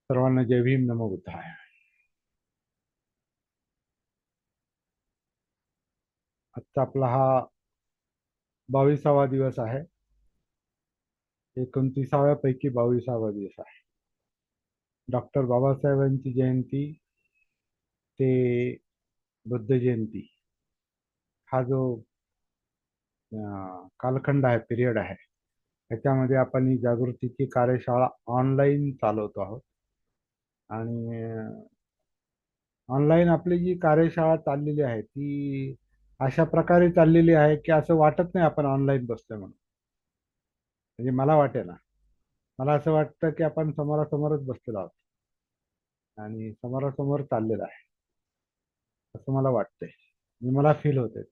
सर्वांना जय भीम, नमो बुद्धाय. आजचा आपला हा 22वा दिवस आहे. 29व्या पैकी 22वा दिवस आहे. डॉक्टर बाबासाहेबांची जयंती ते बुद्ध जयंती हा जो कालखंड आहे, पिरियड आहे, त्याच्यामध्ये आपण ही जागृतीची कार्यशाळा ऑनलाईन चालवतो आहोत. आणि ऑनलाईन आपली जी कार्यशाळा चाललेली आहे ती अशा प्रकारे चाललेली आहे की असं वाटत नाही आपण ऑनलाईन बसतोय म्हणून. म्हणजे मला वाटेल, मला असं वाटतं की आपण समोरासमोरच बसलेलो आहोत आणि समोरासमोर चाललेलं आहे असं मला वाटतंय आणि मला फील होतंय.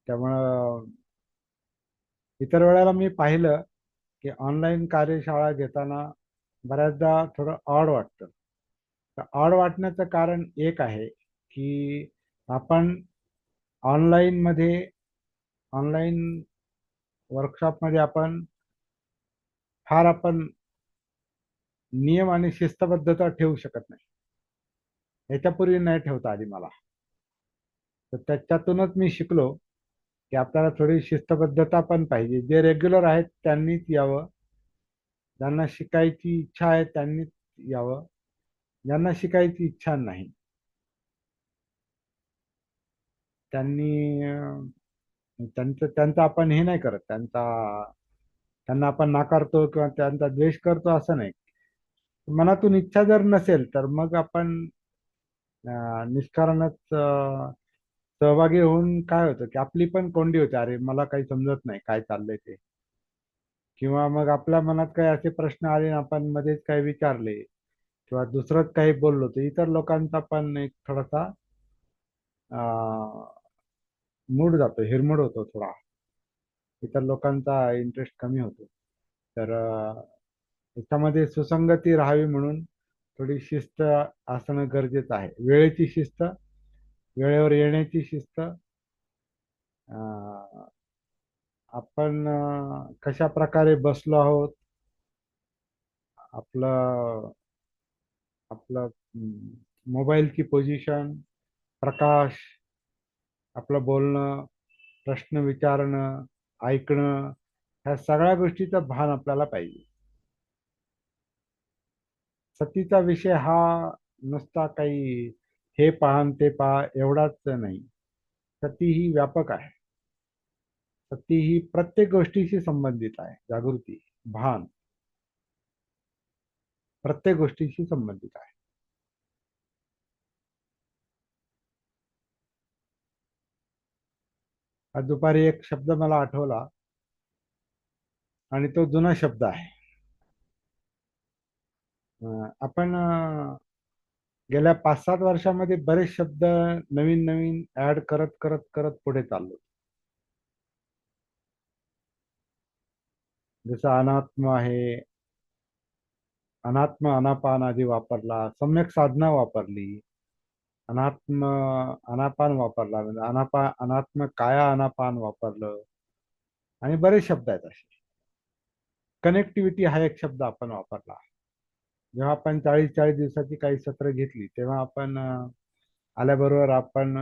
त्यामुळं इतर वेळेला मी पाहिलं की ऑनलाईन कार्यशाळा घेताना बऱ्याचदा थोडं ऑड वाटतं. तर ऑड वाटण्याचं कारण एक आहे की आपण ऑनलाईनमध्ये ऑनलाईन वर्कशॉपमध्ये आपण नियम आणि शिस्तबद्धता ठेवू शकत नाही. याच्यापूर्वी नाही ठेवता आली मला. तर त्याच्यातूनच मी शिकलो की आपल्याला थोडी शिस्तबद्धता पण पाहिजे. जे रेग्युलर आहेत त्यांनीच यावं, ज्यांना शिकायची इच्छा आहे त्यांनीच यावं, ज्यांना शिकायची इच्छा नाही त्यांनी त्यांचा आपण हे नाही करत, त्यांना आपण नाकारतो किंवा त्यांचा द्वेष करतो असं नाही. मनातून इच्छा जर नसेल तर मग आपण निष्कारणच सहभागी होऊन काय होतं की आपली पण कोंडी होते, अरे मला काही समजत नाही काय चाललंय ते. किंवा मग आपल्या मनात काही असे प्रश्न आले आणि आपण मध्येच काही विचारले किंवा दुसरंच काही बोललो तर इतर लोकांचा पण एक थोडासा मूड जातो, हिरमोड होतो थोडा. इतर लोकांचा इंटरेस्ट कमी होतो. तर याच्यामध्ये सुसंगती राहावी म्हणून थोडी शिस्त असणं गरजेचं आहे. वेळेची शिस्त, वेळेवर येण्याची शिस्त, आपण कशा प्रकारे बसलो आहोत, आपलं आपलं मोबाईलची पोझिशन, प्रकाश, आपलं बोलणं, प्रश्न विचारणं, ऐकणं, ह्या सगळ्या गोष्टीचं भान आपल्याला पाहिजे. सतीचा विषय हा नुसता काही हे पहा न ते पहा एवढाच नाही. सती ही व्यापक आहे. सती ही प्रत्येक गोष्टीशी संबंधित आहे. जागृती, भान प्रत्येक गोष्टीशी संबंधित आहे. आज दुपारी एक शब्द मला आठवला आणि तो जुना शब्द आहे. आपण गेल्या 5-7 वर्षामध्ये बरेच शब्द नवीन नवीन ऍड करत करत करत पुढे चाललो. जसं अनात्म आहे, अनात्म अनापान आधी वापरला, सम्यक साधना वापरली, अनात्म अनापान वापरला, म्हणजे अनात्म काया अनापान वापरलं आणि बरेच शब्द आहेत असे. कनेक्टिव्हिटी हा एक शब्द आपण वापरला. जेव्हा आपण 40-40 दिवसाची काही सत्र घेतली तेव्हा आपण आल्याबरोबर आपण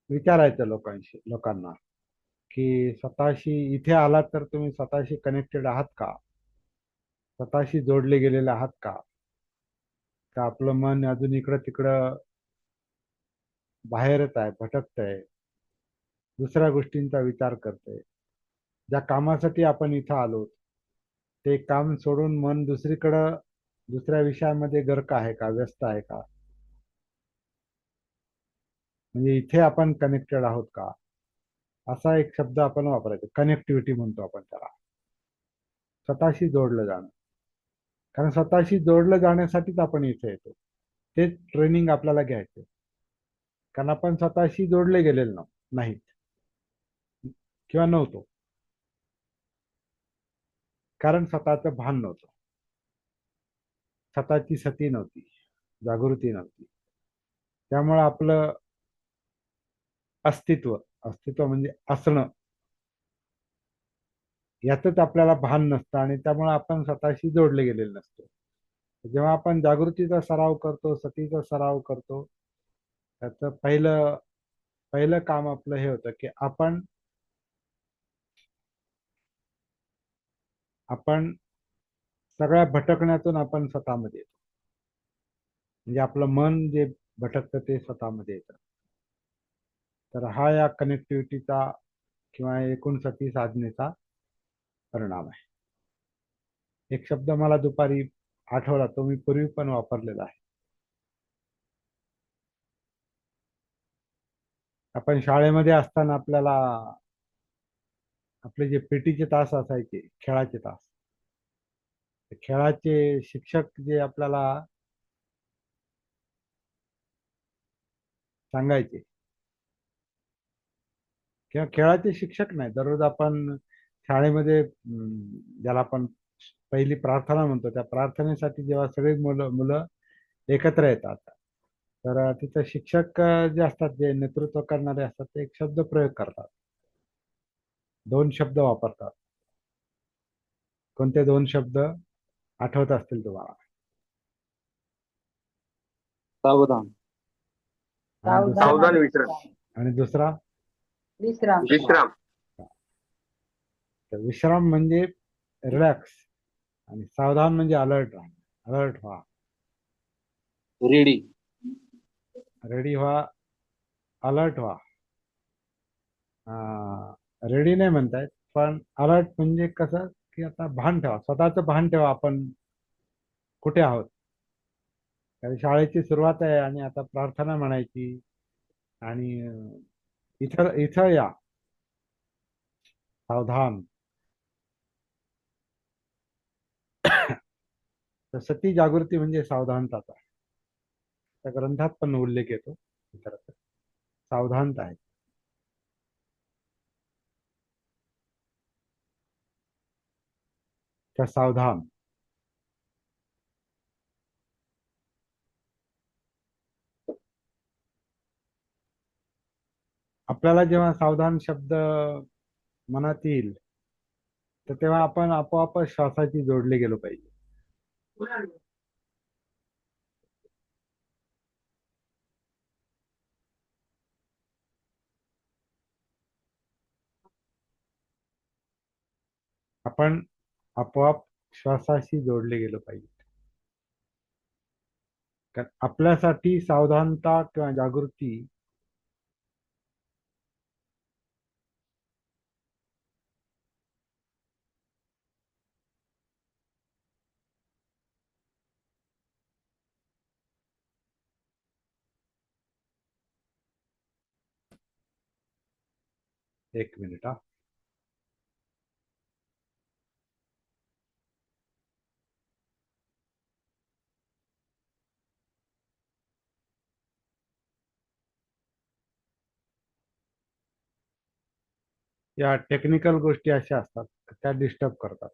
विचारायचं लोकांना की स्वतःशी इथे आलात तर तुम्ही स्वतःशी कनेक्टेड आहात का, स्वतःशी जोडले गेलेले आहात का, का आपलं मन अजून इकडं तिकडं बाहेरच आहे, भटकतंय, दुसऱ्या गोष्टींचा विचार करतंय. ज्या कामासाठी आपण इथं आलो ते काम सोडून मन दुसरीकडं दुसऱ्या विषयामध्ये गर्क आहे का, व्यस्त आहे का, म्हणजे इथे आपण कनेक्टेड आहोत का, असा एक शब्द आपण वापरायचा. कनेक्टिव्हिटी म्हणतो आपण त्याला. स्वतःशी जोडलं जाणं. कारण स्वतःशी जोडलं जाण्यासाठीच आपण इथे येतो. तेच ट्रेनिंग आपल्याला घ्यायचं. कारण आपण स्वतःशी जोडले गेलेलो नाहीत किंवा नव्हतो. कारण स्वतःचं भान नव्हतं, स्वतःची सती नव्हती, जागृती नव्हती. त्यामुळं आपलं अस्तित्व अस्तित्व म्हणजे असणं याचंच आपल्याला भान नसतं आणि त्यामुळे आपण स्वतःशी जोडले गेलेले नसतो. जेव्हा आपण जागृतीचा सराव करतो, सतीचा सराव करतो, त्याचं पहिलं पहिलं काम आपलं हे होतं की आपण आपण सगळ्या भटकण्यातून आपण स्वतःमध्ये येतो. म्हणजे आपलं मन जे भटकतं ते स्वतःमध्ये येतं. तर हा या कनेक्टिव्हिटीचा किंवा एकूण सती साधनेचा परिणाम आहे. एक शब्द मला दुपारी आठवला, तो मी पूर्वी पण वापरलेला आहे. आपण शाळेमध्ये असताना आपल्याला आपले जे पीटीचे तास असायचे, खेळाचे तास, ते खेळाचे शिक्षक जे आपल्याला सांगायचे, किंवा खेळाचे शिक्षक नाही, दररोज आपण शाळेमध्ये ज्याला आपण पहिली प्रार्थना म्हणतो, त्या प्रार्थनेसाठी जेव्हा सगळी मुलं मुलं एकत्र येतात, तर तिथं शिक्षक जे असतात, जे नेतृत्व करणारे असतात, ते एक शब्द प्रयोग करतात, दोन शब्द वापरतात. कोणते दोन शब्द आठवत असतील तुम्हाला? सावधान. आणि दुसरा? सावधान विश्राम. आणि दुसरा? विश्राम. विश्राम. तर विश्राम म्हणजे रिलॅक्स, आणि सावधान म्हणजे अलर्ट राहा, अलर्ट व्हा, रेडी. रेडी व्हा, अलर्ट व्हा. रेडी नाही म्हणतायत, पण अलर्ट म्हणजे कसं की आता भान ठेवा, स्वतःचं भान ठेवा, आपण कुठे आहोत. कारण शाळेची सुरुवात आहे आणि आता प्रार्थना म्हणायची, आणि इथं इथं या, सावधान. तर सती जागृती म्हणजे सावधानताचा. त्या ग्रंथात पण उल्लेख येतो खरं तर. सावधानता आहे. तर सावधान. आपल्याला जेव्हा सावधान शब्द मनात येईल, तर तेव्हा आपण आपोआप श्वासाची जोडले गेलो पाहिजे. आपण आपोआप श्वासाशी जोडले गेलो पाहिजे. कारण आपल्यासाठी सावधानता किंवा जागृती एक मिनिट हा. या टेक्निकल गोष्टी अशा असतात, त्या डिस्टर्ब करतात.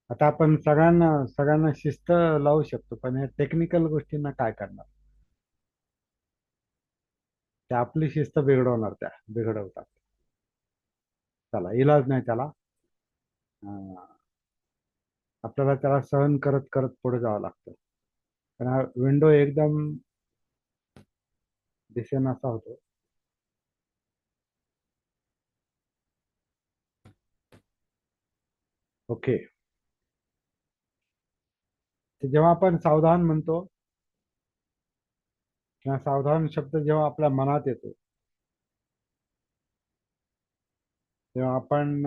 आता आपण सगळ्यांना सगळ्यांना शिस्त लावू शकतो, पण या टेक्निकल गोष्टींना काय करणार? त्या आपली शिस्त बिघडवणार, त्या बिघडवतात. चला, इलाज नाही त्याला. अं, आपल्याला त्याला सहन करत करत पुढे जावं लागतं. पण हा विंडो एकदम दिसेनासा होतो. ओके. तर जेव्हा आपण सावधान म्हणतो, किंवा सावधान शब्द जेव्हा आपल्या मनात येतो, तेव्हा आपण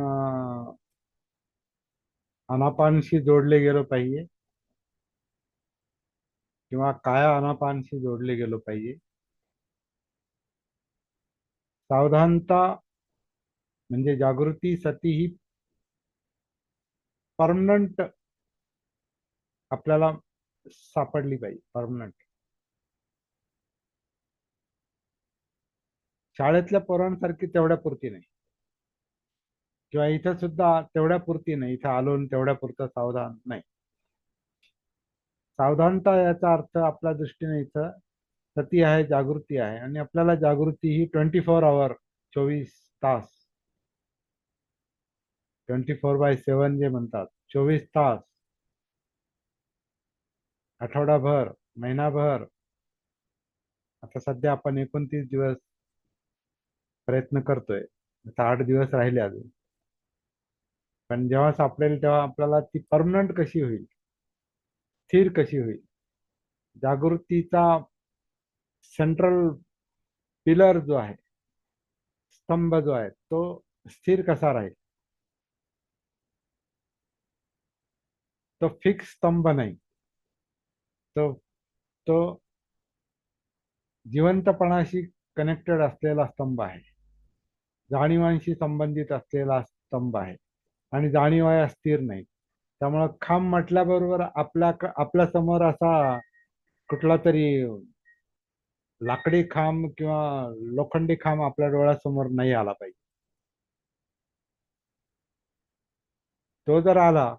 अनापानशी जोडले गेलो पाहिजे, किंवा काया अनापानशी जोडले गेलो पाहिजे. सावधानता म्हणजे जागृती सती ही परमनंट आपल्याला सापडली पाहिजे, परमनंट. शाळेतल्या पोरांसारखी तेवढ्या पुरती नाही, किंवा इथं सुद्धा तेवढ्या पुरती नाही, इथं आलो आणि तेवढ्या पुरतं सावधान नाही. सावधानता याचा अर्थ आपल्या दृष्टीने इथं सती आहे, जागृती आहे, आणि आपल्याला जागृती ही 24 आवर, 24 तास, 24/7 जे म्हणतात, 24 तास आठवडाभर, महिनाभर, आता सध्या आपण 29 दिवस प्रयत्न करतोय. आता 8 दिवस राहिले अजून. पण जेव्हा सापडेल तेव्हा आपल्याला ती परमनंट कशी होईल, स्थिर कशी होईल, जागृतीचा सेंट्रल पिलर जो आहे, स्तंभ जो आहे, तो स्थिर कसा राहील. तो फिक्स स्तंभ नाही, तो तो जिवंतपणाशी कनेक्टेड असलेला स्तंभ आहे, जाणीवांशी संबंधित असलेला स्तंभ आहे. आणि जाणीवा या स्थिर नाही. त्यामुळं खांब म्हटल्याबरोबर आपल्या समोर असा कुठला तरी लाकडी खांब किंवा लोखंडी खांब आपल्या डोळ्यासमोर नाही आला पाहिजे. तो जर आला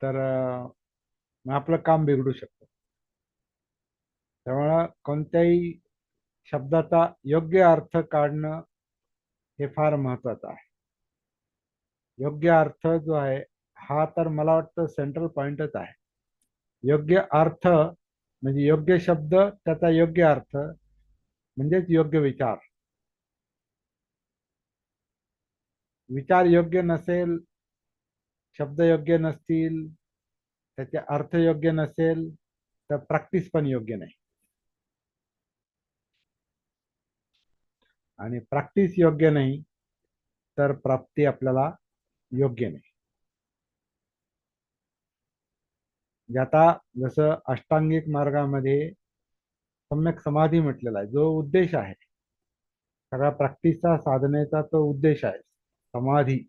तर मग आपलं काम बिघडू शकतं. त्यामुळं कोणत्याही शब्दाचा योग्य अर्थ काढणं हे फार महत्वाचं आहे. योग्य अर्थ जो आहे हा तर मला वाटतं सेंट्रल पॉइंटच आहे. योग्य अर्थ म्हणजे योग्य शब्द, त्याचा योग्य अर्थ म्हणजेच योग्य विचार. विचार योग्य नसेल, शब्द योग्य नसतील, त्याचे अर्थ योग्य नसेल, तर प्रॅक्टिस पण योग्य नाही. आणि प्रॅक्टिस योग्य नाही तर प्राप्ती आपल्याला योग्य नाही. म्हणजे आता जसं अष्टांगिक मार्गामध्ये सम्यक समाधी म्हटलेला आहे, जो उद्देश आहे सगळ्या प्रॅक्टिसचा, साधनेचा, तो उद्देश आहे समाधी.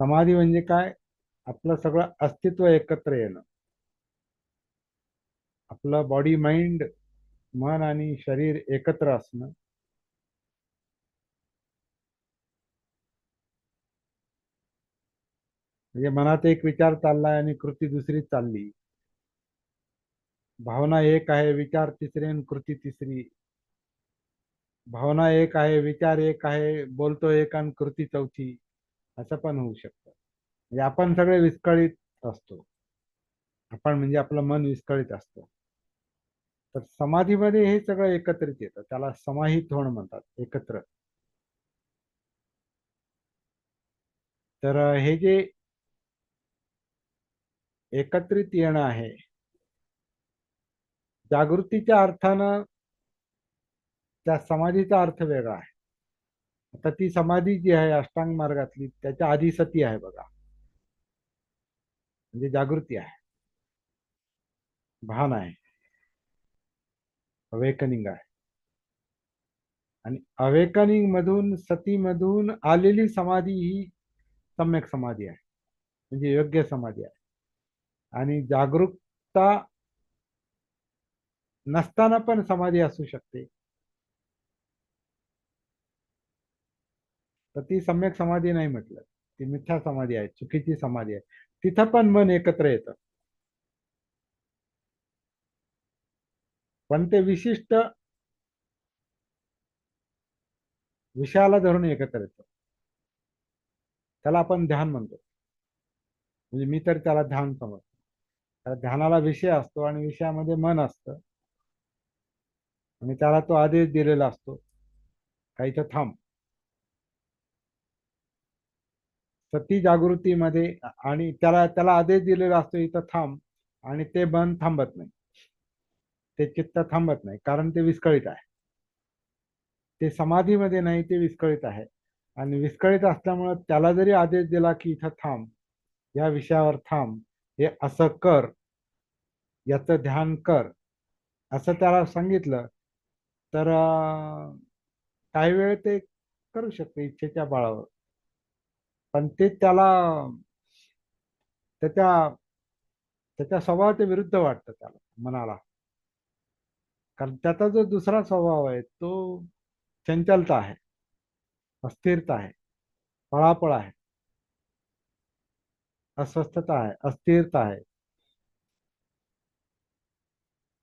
समाधी म्हणजे काय? आपलं सगळं अस्तित्व एकत्र येणं. आपलं बॉडी, माइंड, मन आणि शरीर एकत्र असणं. म्हणजे मनात एक विचार चाललाय आणि कृती दुसरी चालली. भावना एक आहे, विचार तिसरे आणि कृती तिसरी. भावना एक आहे, विचार एक आहे, बोलतो एक आणि कृती चौथी. असं पण होऊ शकतं. म्हणजे आपण सगळे विस्कळीत असतो. आपण म्हणजे आपलं मन विस्कळीत असतं. तर समाधीमध्ये हे सगळं एकत्रित येतं, त्याला समाहित होणं म्हणतात, एकत्र. तर हे जे एकत्रित येणं आहे, जागृतीच्या अर्थानं त्या समाधीचा अर्थ वेगळा आहे. आता ती समाधी जी आहे अष्टांग मार्गातली, त्याच्या आधी सती आहे बघा, म्हणजे जागृती आहे, भान आहे, अवेकनिंग आहे. आणि अवेकनिंग मधून, सतीमधून आलेली समाधी ही सम्यक समाधी आहे, म्हणजे योग्य समाधी आहे. आणि जागरूकता नसताना पण समाधी असू शकते, तर ती सम्यक समाधी नाही म्हटलं, ती मिथ्या समाधी आहे, चुकीची समाधी आहे. तिथं पण मन एकत्र येतं, पण ते विशिष्ट विषयाला धरून एकत्र येतं. त्याला आपण ध्यान म्हणतो, म्हणजे मी तर त्याला ध्यान समजतो. त्या ध्यानाला विषय असतो आणि विषयामध्ये मन असतं, आणि त्याला तो आदेश दिलेला असतो का इथं थांब. सती जागृतीमध्ये आणि त्याला त्याला आदेश दिलेला असतो इथं थांब, आणि ते मन थांबत नाही, ते चित्त थांबत नाही, कारण ते विस्कळीत आहे. ते समाधीमध्ये नाही, ते विस्कळीत आहे. आणि विस्कळीत असल्यामुळे त्याला जरी आदेश दिला की इथं थांब, या विषयावर थांब, हे असं कर, याचं ध्यान कर, असं त्याला सांगितलं, तर काही वेळ ते करू शकते इच्छेच्या बळावर. पण ते त्याला त्याच्या त्याच्या स्वभावाच्या विरुद्ध वाटतं त्याला, मनाला. कारण त्याचा जो दुसरा स्वभाव आहे तो चंचलता आहे, अस्थिरता आहे, पळापळ आहे, अस्वस्थता आहे, अस्थिरता आहे.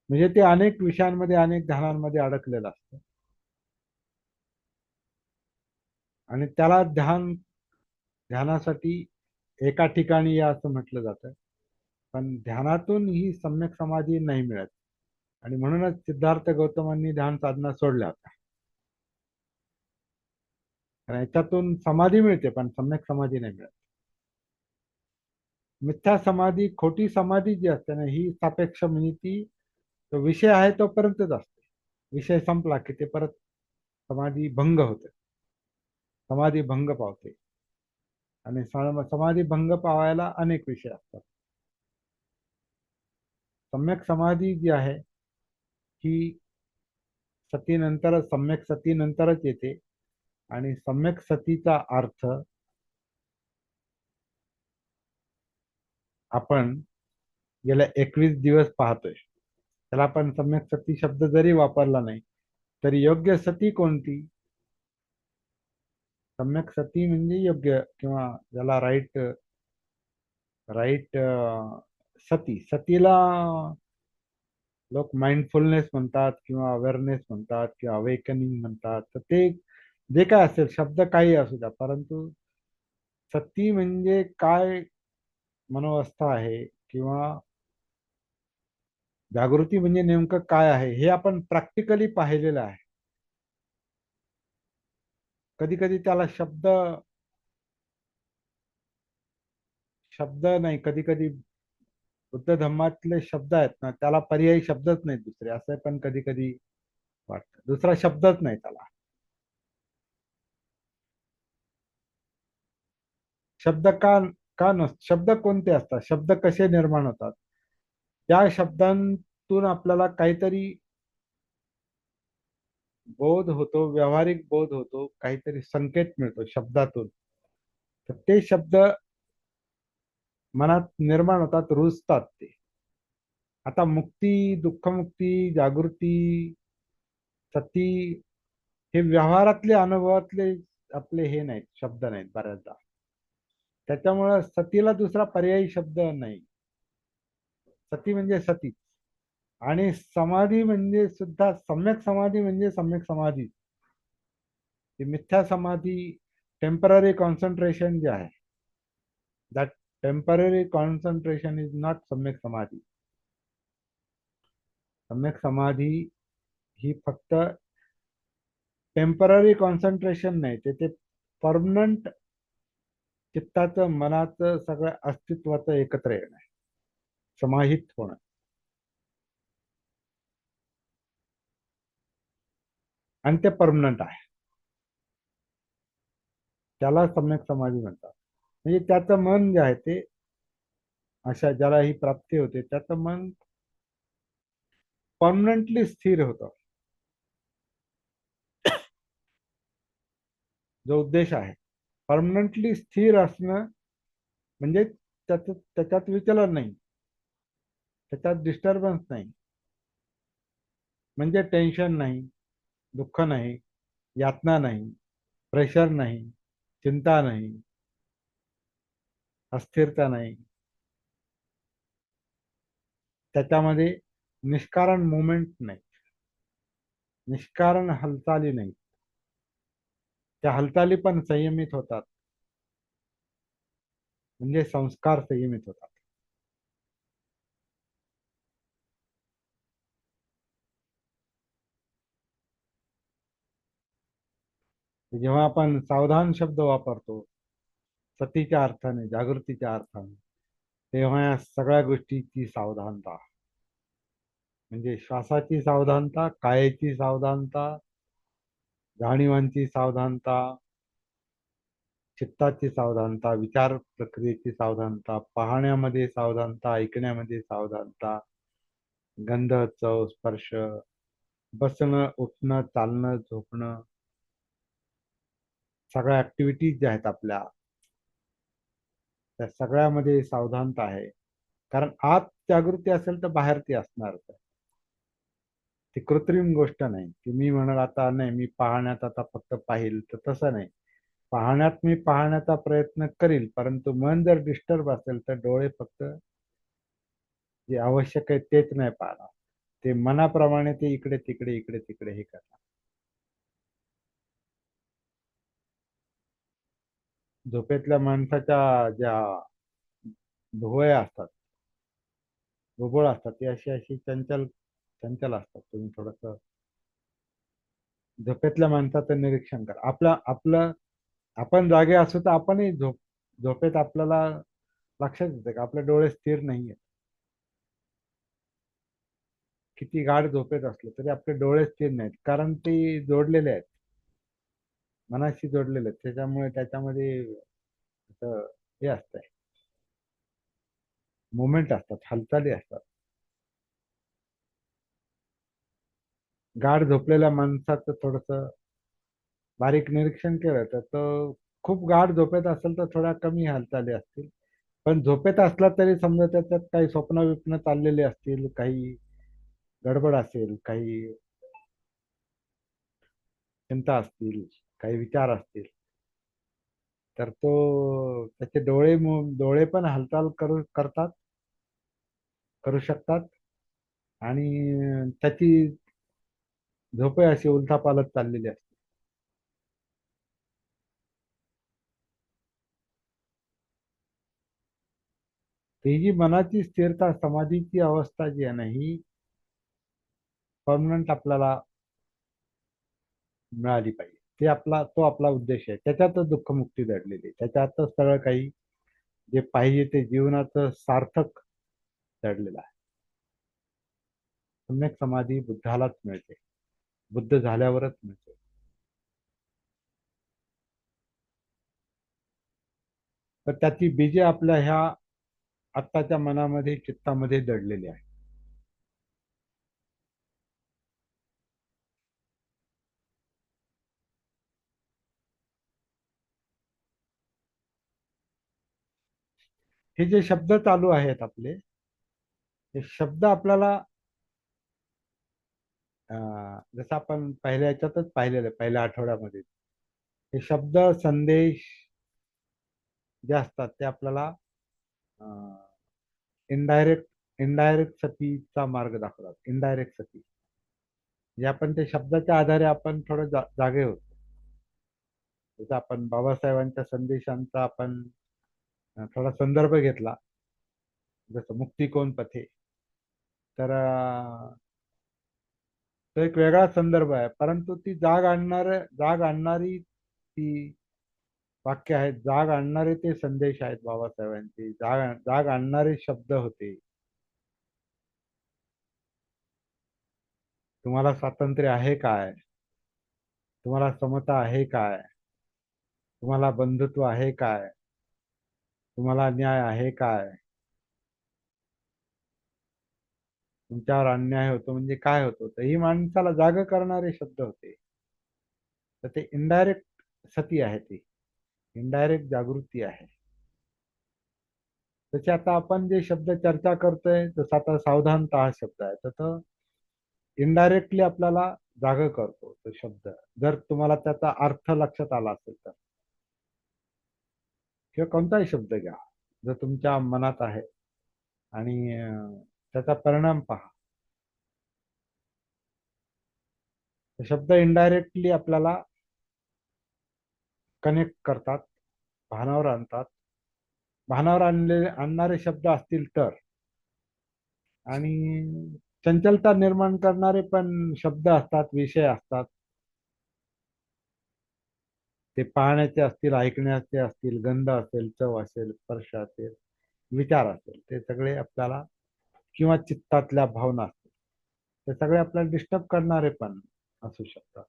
म्हणजे ते अनेक विषयांमध्ये, अनेक ध्यानांमध्ये अडकलेलं असतं. आणि त्याला ध्यानासाठी एका ठिकाणी या असं म्हटलं जातं. पण ध्यानातून ही सम्यक समाधी नाही मिळत. आणि म्हणूनच सिद्धार्थ गौतमांनी ध्यान साधना सोडल्या होत्या. कारण याच्यातून समाधी मिळते पण सम्यक समाधी नाही मिळत. मिथ्या समाधी, खोटी समाधी जी असते ना, ही सापेक्ष, म्हणजे ती तो विषय आहे तोपर्यंतच असते. विषय संपला की ते परत समाधी भंग होते, समाधी भंग पावते. आणि समाधी भंग पावायला अनेक विषय असतात. सम्यक समाधी जी आहे ही सतीनंतरच, सम्यक सतीनंतरच येते. आणि सम्यक सतीचा अर्थ आपण गेल्या 21 दिवस पाहतोय. त्याला आपण सम्यक सती शब्द जरी वापरला नाही तरी योग्य सती कोणती? सम्यक सती म्हणजे योग्य, किंवा ज्याला राईट, राईट सती. सतीला लोक माइंडफुलनेस म्हणतात, किंवा अवेअरनेस म्हणतात, किंवा अवेकनिंग म्हणतात. तर ते जे काय असेल, शब्द काही असू द्या, परंतु सती म्हणजे काय मनोवस्था आहे, किंवा जागृती म्हणजे नेमकं काय आहे, हे आपण प्रॅक्टिकली पाहिलेलं आहे. कधी कधी त्याला शब्द शब्द नाही, कधी कधी बुद्ध धम्मातले शब्द आहेत ना, त्याला पर्यायी शब्दच नाही दुसरे, असं पण कधी कधी वाटतं. दुसरा शब्दच नाही त्याला. शब्द का का नस शब्द कोणते असतात, शब्द कसे निर्माण होतात? त्या शब्दांतून आपल्याला काहीतरी बोध होतो, व्यावहारिक बोध होतो, काहीतरी संकेत मिळतो शब्दातून. तर ते शब्द मनात निर्माण होतात, रुजतात ते. आता मुक्ती, दुःखमुक्ती, जागृती, सती, हे व्यवहारातले, अनुभवातले आपले हे नाहीत, शब्द नाहीत बऱ्याचदा. त्याच्यामुळं सतीला दुसरा पर्यायी शब्द नाही. सती म्हणजे सती. आणि समाधी म्हणजे सुद्धा सम्यक समाधी म्हणजे सम्यक समाधी. ती मिथ्या समाधी, टेम्पररी कॉन्सन्ट्रेशन जे आहे, that temporary concentration is not सम्यक समाधी. सम्यक समाधी ही फक्त टेम्पररी कॉन्सन्ट्रेशन नाही, ते परमनंट चित्ताचं, मनाचं, सगळं अस्तित्वाचं एकत्र येणं आहे, समाहित होणं. आणि ते परमनंट आहे, त्याला सम्यक समाधी म्हणतात. म्हणजे त्याचं मन जे आहे ते, अशा ज्याला ही प्राप्ती होते, त्याचं मन परमनंटली स्थिर होतं. जो उद्देश आहे परमनंटली स्थिर असणं, म्हणजे त्याच्यात विचलन नाही, त्याच्यात डिस्टर्बन्स नाही. म्हणजे टेन्शन नाही, दुःख नाही, यातना नाही, प्रेशर नाही, चिंता नाही, अस्थिरता नाही. त्याच्यामध्ये निष्कारण मुवमेंट नाही, निष्कारण हालचाली नाही. त्या हालचाली पण संयमित होतात, म्हणजे संस्कार संयमित होतात. जेव्हा आपण सावधान शब्द वापरतो सतीच्या अर्थाने, जागृतीच्या अर्थाने, तेव्हा या सगळ्या गोष्टीची सावधानता, म्हणजे श्वासाची सावधानता, कायेची सावधानता, जाणीवांची सावधानता, चित्ताची सावधानता, विचार प्रक्रियेची सावधानता, पाहण्यामध्ये सावधानता, ऐकण्यामध्ये सावधानता, गंध, चव, स्पर्श, बसणं, उठणं, चालणं, झोपणं, सगळ्या ऍक्टिव्हिटीज ज्या आहेत आपल्या, त्या सगळ्यामध्ये सावधानता आहे. कारण आत जागृती असेल तर बाहेर ती असणारच आहे. ती कृत्रिम गोष्ट नाही की मी म्हणाल आता नाही, मी पाहण्यात आता फक्त पाहिल, तर तसं नाही. पाहण्यात मी पाहण्याचा प्रयत्न करील, परंतु मन जर डिस्टर्ब असेल तर डोळे फक्त जे आवश्यक आहे तेच नाही पाहणार, ते मनाप्रमाणे ते इकडे तिकडे इकडे तिकडे हे करणार. झोपेतल्या माणसाच्या ज्या भुवया असतात, बुबुळ असतात ती अशी अशी चंचल चंचल असतात. तुम्ही थोडस झोपेतल्या माणसाचं निरीक्षण करा. आपलं आपण जागे असू तर आपणही झोपेत आपल्याला लक्षात येतं का आपले डोळे स्थिर नाहीये. किती गाढ झोपेत असलो तरी आपले डोळे स्थिर नाहीत, कारण ते जोडलेले आहेत, मनाशी जोडलेले आहेत. त्याच्यामुळे त्याच्यामध्ये असं हे असतंय, मुवमेंट असतात, हालचाली असतात. गाढ झोपलेल्या माणसाचं थोडस बारीक निरीक्षण केलं तर तो खूप गाढ झोपेत असेल तर थोड्या कमी हालचाली असतील. पण झोपेत असला तरी समजा त्याच्यात काही स्वप्न विप्न चाललेली असतील, काही गडबड असेल, काही चिंता असतील, काही विचार असतील, तर तो त्याचे डोळे पण हालचाल करतात, करू शकतात. आणि त्याची झोपही अशी उलथापालथ चाललेली असते. ती जी मनाची स्थिरता, समाधीची अवस्था जी आहे ना, ही परमनंट आपल्याला मिळाली पाहिजे. तो आपला उद्देश आहे. त्याच्यातच दुःखमुक्ती दडलेली आहे. त्याच्यातच सगळं काही जे पाहिजे ते जीवनाचं सार्थक दडलेलं आहे. सम्यक समाधी बुद्धालाच मिळते, बुद्ध झाल्यावरच मिळते. तर त्याची बीजे आपल्या ह्या आत्ताच्या मनामध्ये, चित्तामध्ये दडलेली आहे. हे जे शब्द चालू आहेत आपले, हे शब्द आपल्याला जसं आपण पहिल्या याच्यातच पाहिलेलं आहे, पहिल्या आठवड्यामध्ये हे शब्द संदेश जे असतात ते आपल्याला इनडायरेक्ट सतीचा मार्ग दाखवतात. इनडायरेक्ट सती म्हणजे आपण ते शब्दाच्या आधारे आपण थोडं जागे होतो. जसं आपण बाबासाहेबांच्या संदेशांचा आपण थोडा संदर्भ घेतला, जसं मुक्ती कोण पथे, तर तो एक वेगळा संदर्भ आहे. परंतु ती जाग आणणारी ती वाक्य आहेत, जाग आणणारे ते संदेश आहेत बाबासाहेबांचे, जाग आणणारे शब्द होते. तुम्हाला स्वातंत्र्य आहे काय? तुम्हाला समता आहे काय? तुम्हाला बंधुत्व आहे काय? तुम्हाला न्याय आहे काय? तुमच्यावर अन्याय होतो म्हणजे काय होतो, तर ही माणसाला जाग करणारे शब्द होते. तर ते इनडायरेक्ट सती आहे, ती इनडायरेक्ट जागृती आहे. त्याचे आता आपण जे शब्द चर्चा करतोय, जसं आता सावधानता हा शब्द आहे, तर तो इनडायरेक्टली आपल्याला जाग करतो तो शब्द, जर तुम्हाला त्याचा अर्थ लक्षात आला असेल तर. किंवा कोणताही शब्द घ्या, जर तुमच्या मनात आहे आणि त्याचा परिणाम पहा. ते शब्द इनडायरेक्टली आपल्याला कनेक्ट करतात, भानावर आणतात. आणणारे शब्द असतील तर, आणि चंचलता निर्माण करणारे पण शब्द असतात, विषय असतात. ते पाहण्याचे असतील, ऐकण्याचे असतील, गंध असेल, चव असेल, स्पर्श असेल, विचार असेल, ते सगळे आपल्याला, किंवा चित्तातल्या भावना असतील, ते सगळे आपल्याला डिस्टर्ब करणारे पण असू शकतात.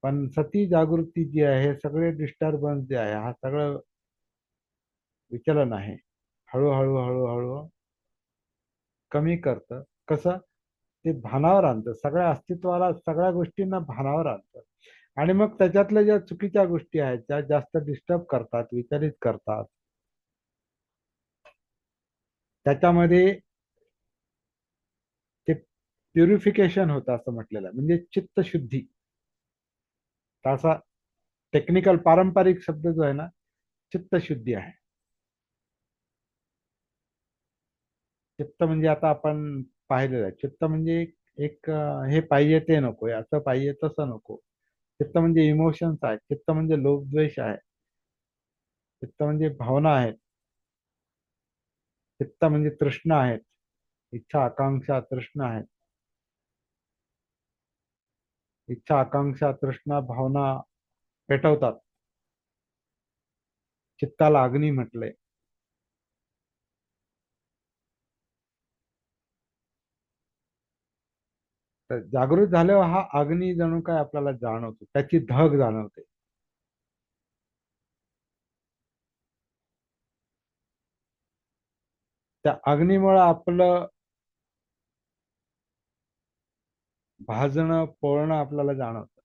पण सती जागृती जी आहे, हे सगळे डिस्टर्बन्स जे आहे, हा सगळं विचलन आहे, हळूहळू हळूहळू कमी करतं. कसं? ते भानावर आणतं, सगळ्या अस्तित्वाला, सगळ्या गोष्टींना भानावर आणतं. आणि मग त्याच्यातल्या ज्या चुकीच्या गोष्टी आहेत, त्या जास्त डिस्टर्ब करतात, विचलित करतात, त्याच्यामध्ये ते प्युरिफिकेशन होतं असं म्हटलेलं आहे, म्हणजे चित्तशुद्धी. असा टेक्निकल पारंपरिक शब्द जो आहे ना, चित्तशुद्धी आहे. चित्त म्हणजे आता आपण पाहिलेलं आहे, चित्त म्हणजे एक हे पाहिजे ते नको, असं पाहिजे तसं नको. चित्त म्हणजे इमोशन्स आहेत, चित्त म्हणजे लोभद्वेष आहे, चित्त म्हणजे भावना आहेत, चित्त म्हणजे तृष्णा आहेत. इच्छा आकांक्षा तृष्णा आहेत. इच्छा आकांक्षा तृष्णा भावना पेटवतात. चित्ताला अग्नी म्हटलंय. तर जागृत झाल्यावर हा अग्नी जणू काय आपल्याला जाणवतो, त्याची धग जाणवते. त्या अग्नीमुळे आपलं भाजणं पोळणं आपल्याला जाणवतं.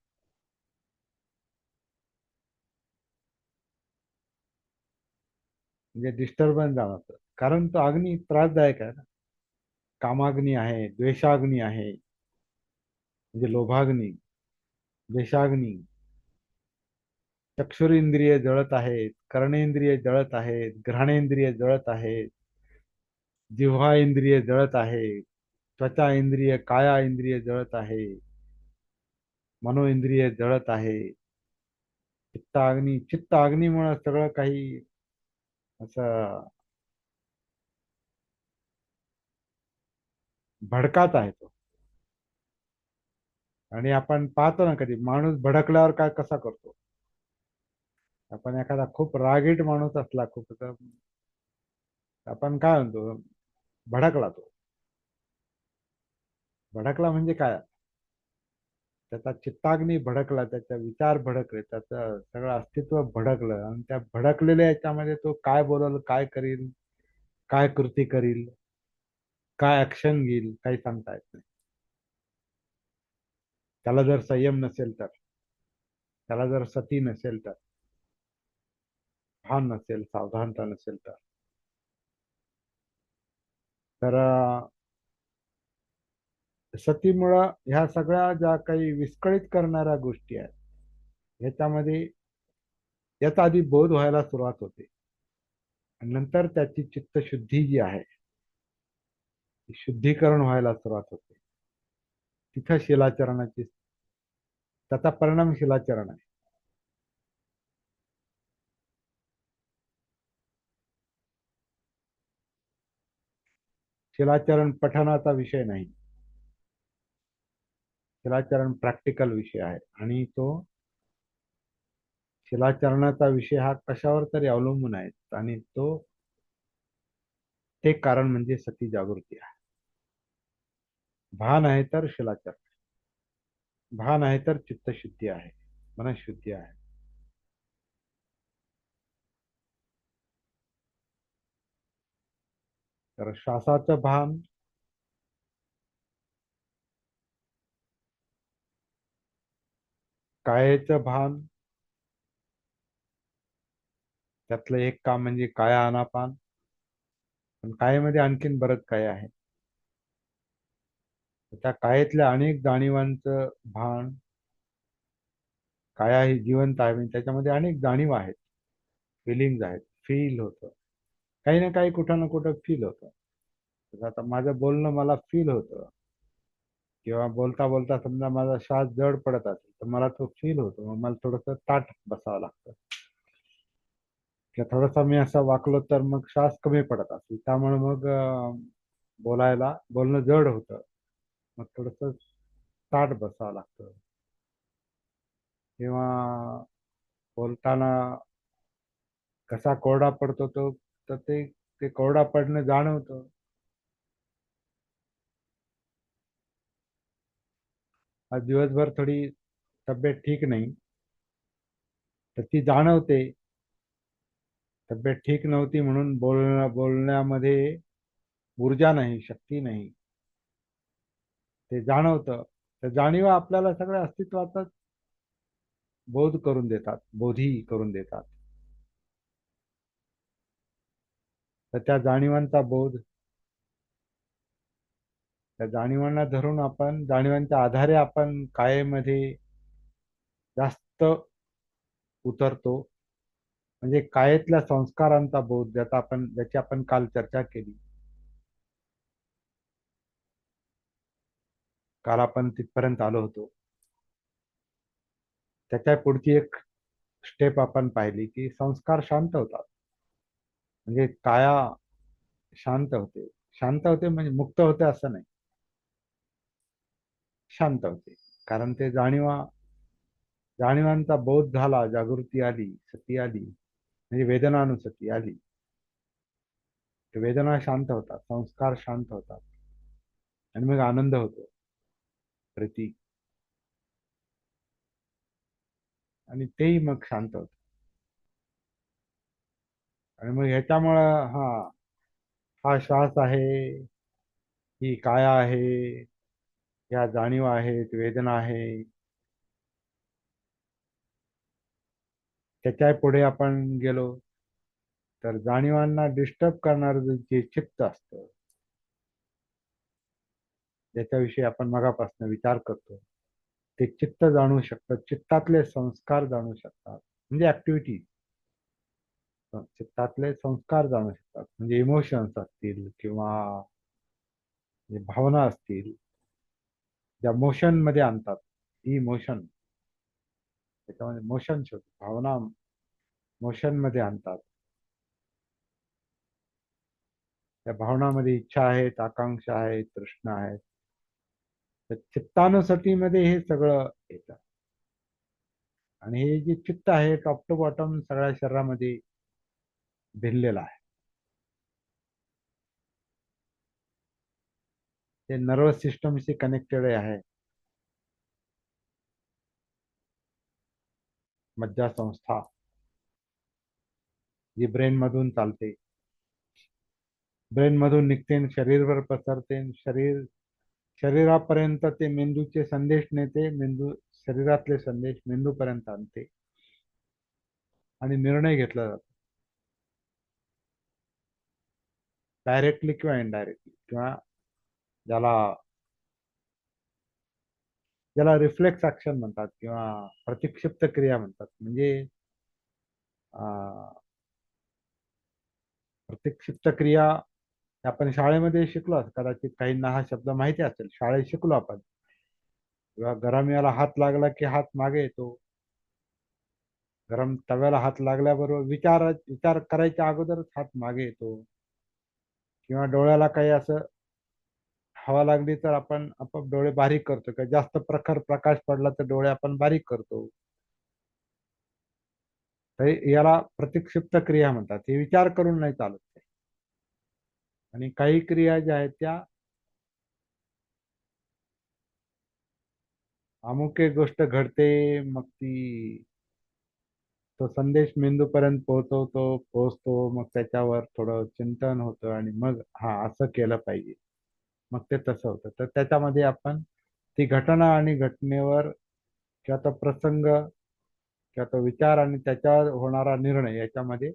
म्हणजे डिस्टर्बन्स जाणवतं, कारण तो अग्नी त्रासदायक आहे ना. कामाग्नी आहे, द्वेषाग्नी आहे, म्हणजे लोभाग्नी, द्वेषाग्नी. चक्षुरेंद्रिय जळत आहेत, कर्णेंद्रिय जळत आहेत, घ्राणेंद्रिय जळत आहेत, जिव्हा इंद्रिय जळत आहे, त्वचा इंद्रिय काया इंद्रिय जळत आहे, मनो इंद्रिय जळत आहे. चित्त अग्नीमुळे सगळं काही असं भडकात आहे तो. आणि आपण पाहतो ना, कधी माणूस भडकल्यावर काय कसा करतो. आपण एखादा खूप रागीट माणूस असला, खूप आपण काय म्हणतो, भडकला तो. भडकला म्हणजे काय, त्याचा चित्ताग्नी भडकला, त्याचा विचार भडकले, त्याचं सगळं अस्तित्व भडकलं, आणि त्या भडकलेल्या याच्यामध्ये तो काय बोलल, काय करील, काय कृती करील, काय ऍक्शन घेईल, काही सांगता येत नाही. त्याला जर संयम नसेल तर, त्याला जर सती नसेल तर, भान नसेल, सावधानता नसेल तर, सतीमुळं ह्या सगळ्या ज्या काही विस्कळीत करणाऱ्या गोष्टी आहेत, ह्याच्यामध्ये याचा आधी बोध व्हायला सुरुवात होते. आणि नंतर त्याची चित्तशुद्धी जी आहे, ती शुद्धीकरण व्हायला सुरुवात होते. तिथं शिलाचरणाची, त्याचा परिणाम शिलाचरण आहे. शिलाचरण पठणाचा विषय नाही. शिलाचरण प्रॅक्टिकल विषय आहे, आणि तो शिलाचरणाचा विषय हा कशावर तरी अवलंबून आहे, आणि ते कारण म्हणजे सती जागृती आहे. भान आहे तर शिलाचरण, भान आहे तर चित्तशुद्धी आहे, मनशुद्धी आहे. तर श्वासाचं भान, कायेचं भान, त्यातलं एक काम म्हणजे काया आनापान. पण कायेमध्ये आणखीन बरंच काय आहे. त्या कायेतल्या अनेक जाणीवांचं भान. काया ही जिवंत आहे, म्हणजे त्याच्यामध्ये अनेक जाणीव आहेत, फिलिंग्ज आहेत, फील होतं. काही ना काही कुठं ना कुठं फील होतं. तर आता माझं बोलणं मला फील होतं, किंवा बोलता बोलता समजा माझा श्वास जड पडत असेल, तर मला तो फील होतो, मग मला थोडंसं ताठ बसावं लागतं. किंवा थोडासा मी असं वाकलो तर मग श्वास कमी पडत असेल, त्यामुळे मग बोलणं जड होतं, मग थोडंसं ताठ बसावं लागतं. किंवा बोलताना कसा कोरडा पडतो तो, तर ते कोरडा पडणं जाणवतं. आज दिवसभर थोडी तब्येत ठीक नाही, तर ती जाणवते. तब्येत ठीक नव्हती म्हणून बोलण्यामध्ये ऊर्जा नाही, शक्ती नाही, ते जाणवतं. तर जाणीवा आपल्याला सगळ्या अस्तित्वाचा बोध करून देतात, बोधी करून देतात. तर त्या जाणीवांचा बोध, त्या जाणीवांना धरून आपण, जाणीवांच्या आधारे आपण कायेमध्ये जास्त उतरतो. म्हणजे कायेतल्या संस्कारांचा बोध, ज्याची आपण काल चर्चा केली. काल आपण तिथपर्यंत आलो होतो. त्याच्या पुढची एक स्टेप आपण पाहिली, की संस्कार शांत होतात. म्हणजे काया शांत होते, शांत होते म्हणजे मुक्त होते असं नाही, शांत होते. कारण ते जाणीवांचा बोध झाला, जागृती आली, सती आली, म्हणजे वेदनानुसती आली. ते वेदना शांत होतात, संस्कार शांत होतात, आणि मग आनंद होतो, प्रीती, आणि तेही मग शांत होतं. आणि मग ह्याच्यामुळं हा श्वास आहे, ही काया आहे, या जाणीव आहेत, वेदना आहे, त्याच्या पुढे आपण गेलो तर जाणीवांना डिस्टर्ब करणार जे चित्त असतं, ज्याच्याविषयी आपण मगापासून विचार करतो, ते चित्त जाणू शकतं, चित्तातले संस्कार जाणू शकतात, म्हणजे ऍक्टिव्हिटी, चित्तातले संस्कार जाणू शकतात, म्हणजे इमोशन्स असतील किंवा जे भावना असतील, ज्या मोशन मध्ये आणतात, ही मोशन, त्याच्यामध्ये मोशन भावना मोशन मध्ये आणतात. त्या भावनामध्ये इच्छा आहेत, आकांक्षा आहेत, तृष्णा आहेत. तर चित्तानुसतीमध्ये हे सगळं येतं. आणि हे जे चित्त आहे टॉप टू बॉटम सगळ्या शरीरामध्ये भिनलेलं आहे. ते नर्वस सिस्टमशी कनेक्टेड आहे. मज्जासंस्था जी ब्रेन मधून चालते, ब्रेन मधून निघते आणि शरीरभर पसरते, आणि शरीरापर्यंत ते मेंदूचे संदेश नेते, मेंदू शरीरातले संदेश मेंदूपर्यंत आणते, आणि निर्णय घेतला जातो, डायरेक्टली किंवा इनडायरेक्टली, किंवा ज्याला ज्याला रिफ्लेक्स ऍक्शन म्हणतात किंवा प्रतिक्षिप्त क्रिया म्हणतात. म्हणजे अं, प्रतिक्षिप्त क्रिया आपण शाळेमध्ये शिकलो कदाचित, काहींना हा शब्द माहिती असेल, शाळेत शिकलो आपण. किंवा गरम याला हात लागला की हात मागे येतो, गरम तव्याला हात लागल्याबरोबर विचार करायच्या अगोदरच हात मागे येतो. किंवा डोळ्याला काही असं हवा लागली तर आपण आपोआप डोळे बारीक करतो, किंवा जास्त प्रखर प्रकाश पडला तर डोळे आपण बारीक करतो. तर याला प्रतिक्षिप्त क्रिया म्हणतात. हे विचार करून नाही चालत ते. आणि काही क्रिया ज्या आहेत त्या अमुक एक गोष्ट घडते, मग तो संदेश मेंदूपर्यंत पोहोचतो, मग त्याच्यावर थोडं चिंतन होतं, आणि मग असं केलं पाहिजे, मग ते तसं होतं. तर त्याच्यामध्ये आपण ती घटना आणि घटनेवर, किंवा तो प्रसंग किंवा तो विचार आणि त्याच्यावर होणारा निर्णय, याच्यामध्ये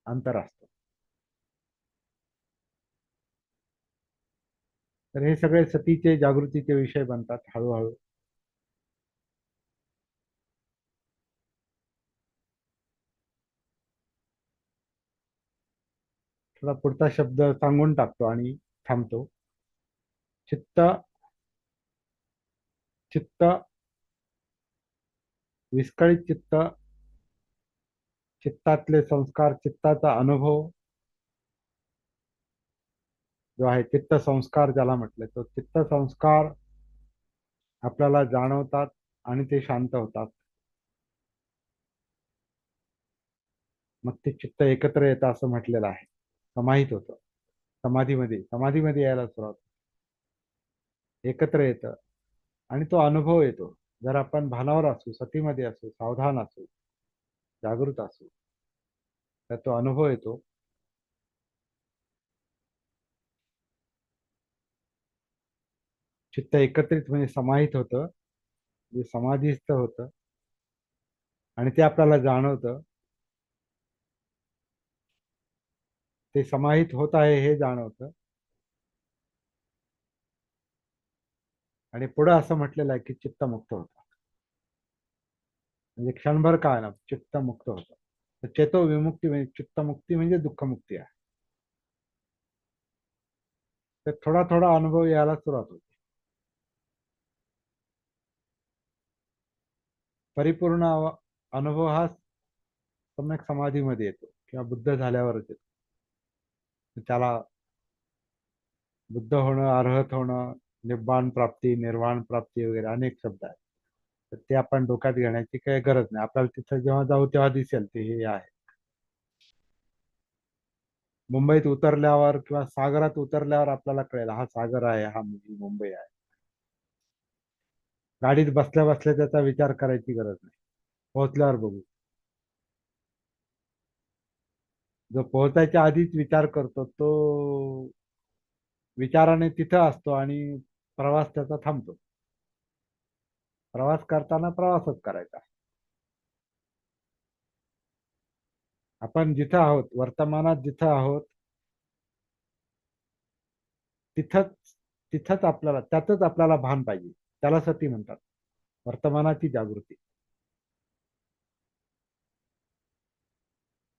अंतर असतं. तर हे सगळे सतीचे, जागृतीचे विषय बनतात हळूहळू. थोडा पुढचा शब्द सांगून टाकतो आणि थांबतो. चित्त, चित्त, विस्कळीत चित्त, चित्तातले संस्कार, चित्ताचा अनुभव जो आहे, चित्त संस्कार ज्याला म्हटले, तो चित्त संस्कार आपल्याला जाणवतात, आणि ते शांत होतात. मग ते चित्त एकत्र येतं असं म्हटलेलं आहे. समाहित होतं, समाधीमध्ये यायला सुरुवात होते. एकत्र येतं, आणि तो अनुभव येतो. जर आपण भानावर असू, सतीमध्ये असू, सावधान असू, जागृत असू, तर तो अनुभव येतो. चित्त एकत्रित म्हणजे समाहित होतं, जे समाधीस्थ होतं, आणि ते आपल्याला जाणवतं. ते समाहित होत आहे हे जाणवतं. आणि पुढे असं म्हटलेलं आहे की चित्त मुक्त होतं, म्हणजे क्षणभर काय ना चित्त मुक्त होतं. तर चेतो विमुक्ती म्हणजे चित्तमुक्ती म्हणजे दुःखमुक्ती आहे. तर थोडा थोडा अनुभव यायला सुरुवात होते. परिपूर्ण अनुभव हा सम्यक समाधीमध्ये येतो, किंवा बुद्ध झाल्यावरच येतो. त्याला बुद्ध होणं, अर्हत होणं, निब्बाण प्राप्ती, निर्वाण प्राप्ती वगैरे अनेक शब्द आहेत. तर ते आपण डोक्यात घेण्याची काही गरज नाही. आपल्याला तिथं जेव्हा जाऊ तेव्हा दिसेल ते हे आहे. मुंबईत उतरल्यावर किंवा सागरात उतरल्यावर आपल्याला कळेल हा सागर आहे, हा म्हणजे मुंबई आहे. गाडीत बसल्या बसल्या त्याचा विचार करायची गरज नाही. पोहोचल्यावर बघू. जो पोहोचायच्या आधीच विचार करतो तो विचाराने तिथं असतो आणि प्रवास त्याचा थांबतो. प्रवास करताना प्रवासच करायचा. आपण जिथं आहोत, वर्तमानात जिथं आहोत, तिथंच तिथंच आपल्याला त्यातच आपल्याला भान पाहिजे. त्याला सती म्हणतात, वर्तमानाची जागृती.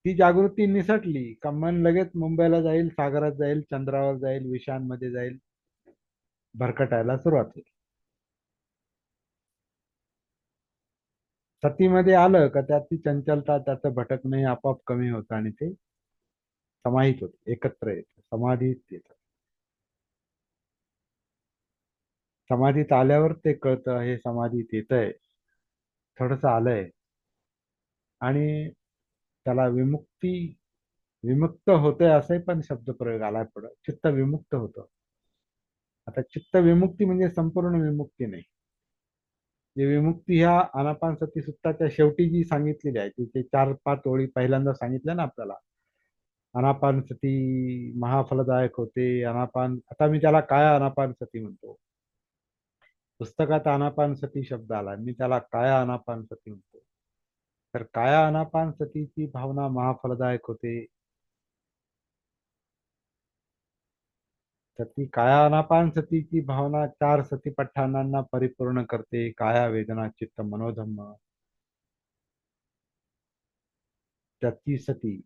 ती जागृती निसटली का मन लगेच मुंबईला जाईल, सागरात जाईल, चंद्रावर जाईल, विषांमध्ये जाईल, भरकटायला सुरुवात होईल. सतीमध्ये आलं का त्याची चंचलता, त्याचं भटकणे आपोआप कमी होतं आणि ते समाहित होत, एकत्र येत, समाधीत येत. समाधीत आल्यावर ते कळतं हे समाधीत येतंय, थोडस आलंय. आणि त्याला विमुक्त होतंय असे पण शब्दप्रयोग आलाय पुढं. चित्त विमुक्त होतं. आता चित्त विमुक्ती म्हणजे संपूर्ण विमुक्ती नाही. जे विमुक्ती ह्या आनापानसती सुत्ताच्या शेवटी जी सांगितलेली आहे, तिथे 4-5 ओळी पहिल्यांदा सांगितल्या ना आपल्याला. आनापानसती महाफलदायक होते. आता मी त्याला काय आनापानसती म्हणतो. पुस्तकात आनापानसती शब्द आला, मी त्याला काया आनापानसती म्हणतो. तर काया आनापानसतीची भावना महाफलदायक होते. तर ती काया अनापानसतीची भावना 4 सतीपट्ठाणांना परिपूर्ण करते. काया वेदना चित्त मनोधम्म, त्याची सती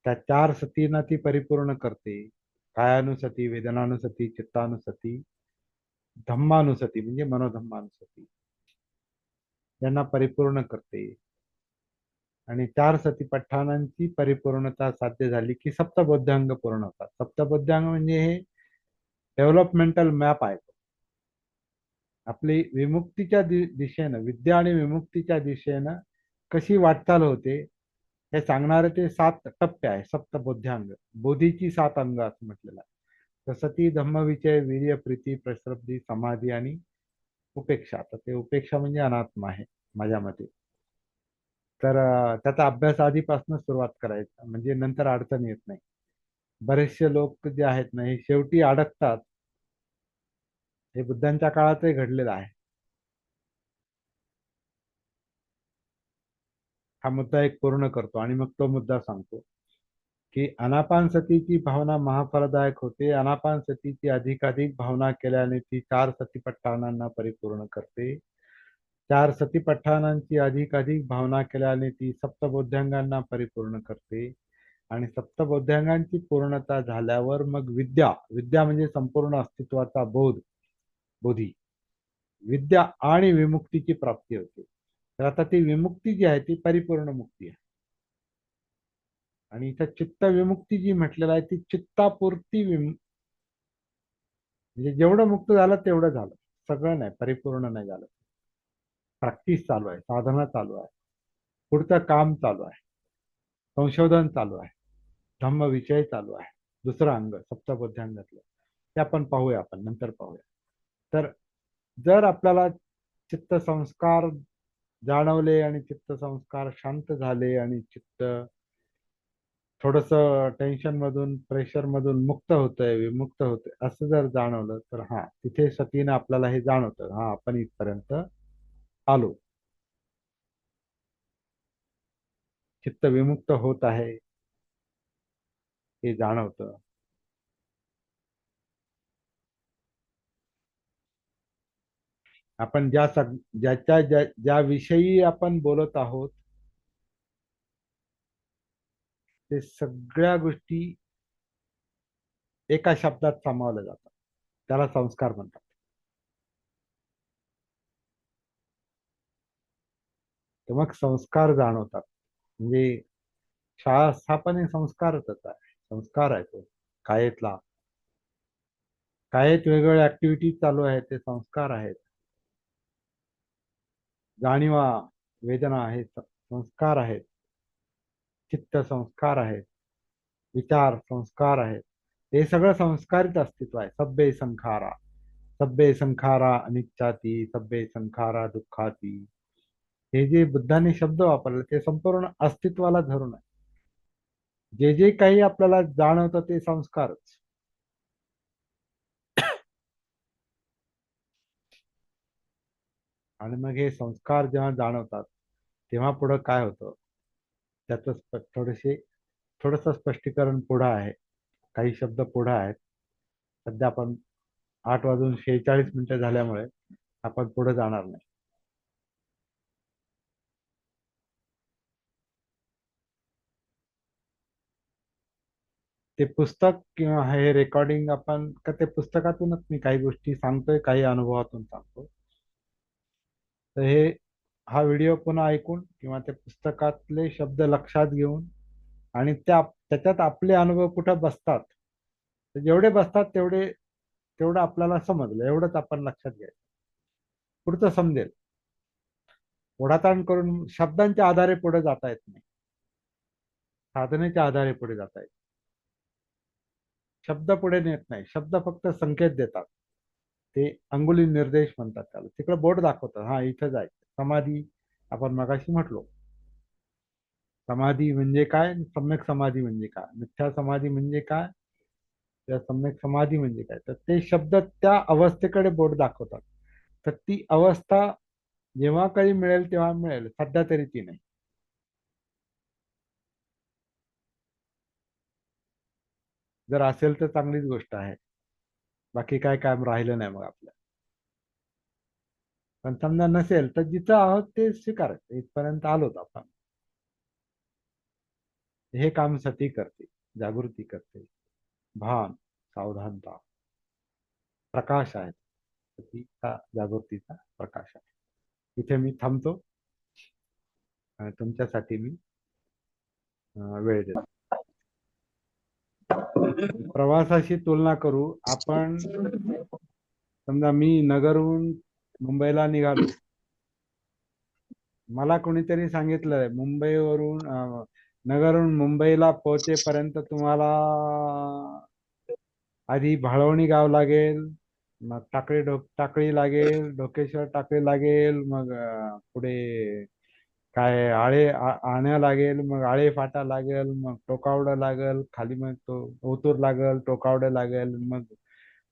त्या 4 सतींना ती परिपूर्ण करते. कायानुसती, वेदनानुसती, चित्तानुसती, धम्मानुसती म्हणजे मनोधम्मानुसती यांना परिपूर्ण करते. आणि 4 सतीपट्ठाणांची परिपूर्णता साध्य झाली की सप्तबोध्यांग पूर्ण होतात. सप्तबोध्यांग म्हणजे हे डेव्हलपमेंटल मॅप आहे. आपली विमुक्तीच्या दिशेनं, विद्या आणि विमुक्तीच्या दिशेनं कशी वाटचाल होते हे सांगणारे ते 7 टप्पे आहे, सप्तबोध्यांग. बोधीची 7 अंग असं म्हटलेलं आहे. तसं ती धम्मविचय, वीर्य, प्रीती, प्रश्रब्धी, समाधी आणि उपेक्षा. तर ते उपेक्षा म्हणजे अनात्मा आहे माझ्या मते. तर त्याचा अभ्यास आधीपासून सुरुवात करायचा म्हणजे नंतर अडचण येत नाही. बरेचसे लोक जे आहेत ना हे शेवटी अडकतात. हे बुद्धांच्या काळातही घडलेलं आहे. हा मुद्दा एक पूर्ण करतो आणि मग तो मुद्दा सांगतो की अनापानसतीची भावना महाफलदायक होते. अनापानसतीची अधिकाधिक भावना केल्याने ती 4 सतीपट्ठाणांना परिपूर्ण करते. 4 सतीपट्ठाणांची अधिकाधिक भावना केल्याने ती सप्तबोध्यांगांना परिपूर्ण करते. आणि सप्तबोध्यांगांची पूर्णता झाल्यावर मग विद्या, विद्या म्हणजे संपूर्ण अस्तित्वाचा बोधी, विद्या आणि विमुक्तीची प्राप्ती होते. तर आता ती विमुक्ती जी आहे ती परिपूर्ण मुक्ती आहे. आणि इथं चित्त विमुक्ती जी म्हटलेलं आहे ती चित्तापुरती म्हणजे जेवढं मुक्त झालं तेवढं झालं. सगळं नाही, परिपूर्ण नाही झालं. प्रॅक्टिस चालू आहे, साधना चालू आहे, पुढचं काम चालू आहे, संशोधन चालू आहे, धम्मविषय चालू आहे. दुसरं अंग सप्तबोध्यांगातलं ते आपण पाहूया, आपण नंतर पाहूया. तर जर आपल्याला चित्तसंस्कार जाणवले आणि चित्तसंस्कार शांत झाले आणि चित्त थोडस टेन्शन मधून, प्रेशर मधून मुक्त होतंय, विमुक्त होतंय असं जर जाणवलं तर हा तिथे सतीनं आपल्याला हे जाणवतं, हा आपण इथपर्यंत आलो, चित्त विमुक्त होत आहे हे जाणवतं. आपण ज्या विषयी आपण बोलत आहोत ते सगळ्या गोष्टी एका शब्दात सामावल्या जातात. त्याला संस्कार म्हणतात. तर मग संस्कार जाणवतात. म्हणजे शाळा स्थापन हे संस्कारच आहे, संस्कार आहे तो. कायेतला. कायेत वेगवेगळ्या ऍक्टिव्हिटीज चालू आहेत, ते संस्कार आहेत. जाणीवा, वेदना हे संस्कार आहेत. चित्त संस्कार आहेत. विचार संस्कार आहेत. हे सगळं संस्कारित अस्तित्व आहे. सब्बे संखारा, सब्बे संखारा अनिच्चाती, सब्बे संखारा दुःखाती. हे जे बुद्धाने शब्द वापरले ते संपूर्ण अस्तित्वाला धरून आहे. जे जे काही आपल्याला जाणवतं ते संस्कारच. आणि मग हे संस्कार जेव्हा जाणवतात तेव्हा पुढं काय होतं त्याचं थोडंसं स्पष्टीकरण पुढं आहे. काही शब्द पुढं आहेत. सध्या आपण 8:46 झाल्यामुळे आपण पुढे जाणार नाही. ते पुस्तक किंवा हे रेकॉर्डिंग आपण का ते पुस्तकातूनच मी काही गोष्टी सांगतोय, काही अनुभवातून सांगतो. तर हे हा व्हिडिओ पुन्हा ऐकून किंवा ते पुस्तकातले शब्द लक्षात घेऊन आणि त्याच्यात आपले अनुभव कुठं बसतात, तर जेवढे बसतात तेवढं आपल्याला समजलं एवढंच आपण लक्षात घ्यायचं. पुढचं समजेल. ओढाताण करून शब्दांच्या आधारे पुढे जाता येत नाही, साधनेच्या आधारे पुढे जाता येत. शब्द पुढे नेत नाही, शब्द फक्त संकेत देतात. ते अंगुली निर्देश म्हणतात त्याला. तिकडे बोट दाखवतात, हा इथं जायचं. समाधी आपण मगाशी म्हटलो. समाधी म्हणजे काय, सम्यक समाधी म्हणजे काय, मिथ्या समाधी म्हणजे काय, त्या सम्यक समाधी म्हणजे काय, तर ते शब्द त्या अवस्थेकडे बोट दाखवतात. तर ती अवस्था जेव्हा काही मिळेल तेव्हा मिळेल, सध्या तरी ती नाही. जर असेल तर चांगलीच गोष्ट आहे. बाकी काय काम राहिलं नाही मग आपलं. पण समजा नसेल तर जिथं आहोत ते स्वीकारायचं. इथपर्यंत आलोत आपण. हे काम सती करते, जागृती करते. भान, सावधानता, प्रकाश आहे. सतीचा, जागृतीचा प्रकाश आहे. इथे मी थांबतो आणि तुमच्यासाठी मी वेळ देतो. प्रवासाशी तुलना करू आपण. समजा मी नगरहून मुंबईला निघालो. मला कोणीतरी सांगितलंय मुंबईवरून नगरहून मुंबईला पोहोचेपर्यंत तुम्हाला आधी भाळवणी गाव लागेल, मग टाकळी लागेल, ढोकेश्वर टाकळी लागेल, मग पुढे काय आण्या लागेल, मग आळे फाटा लागेल, मग टोकावडं लागेल, खाली मग तो ओतूर लागेल, टोकावडं लागेल, मग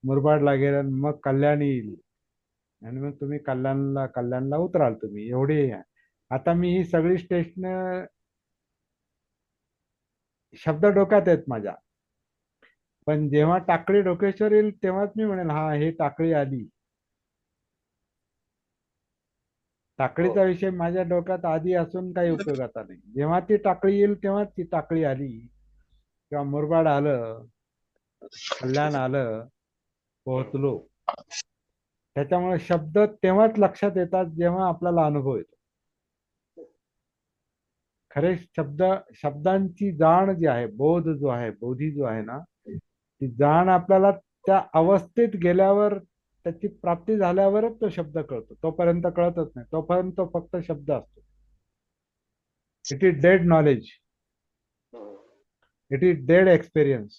मुरबाड लागेल, आणि मग कल्याण येईल. आणि मग तुम्ही कल्याणला उतराल तुम्ही. एवढी आता मी ही सगळी स्टेशन शब्द डोक्यात आहेत माझ्या. पण जेव्हा टाकळी ढोकेश्वर येईल तेव्हाच मी म्हणेल हा हे टाकळी आली. टाकळीचा विषय माझ्या डोक्यात आधी असून काही उपयोगाचा नाही. जेव्हा ती टाकळी येईल तेव्हाच ती टाकळी आली, किंवा मुरबाड आलं, कल्याण आलं, पोहोचलो. त्याच्यामुळे शब्द तेव्हाच लक्षात येतात जेव्हा आपल्याला अनुभव येतो. खरे शब्दांची जाण जी आहे, बोध जो आहे, बोधी जो आहे ना, ती जाण आपल्याला त्या अवस्थेत गेल्यावर, त्याची प्राप्ती झाल्यावरच तो शब्द कळतो. तोपर्यंत कळतच नाही. तोपर्यंत तो फक्त शब्द असतो. It is dead knowledge, it is dead experience.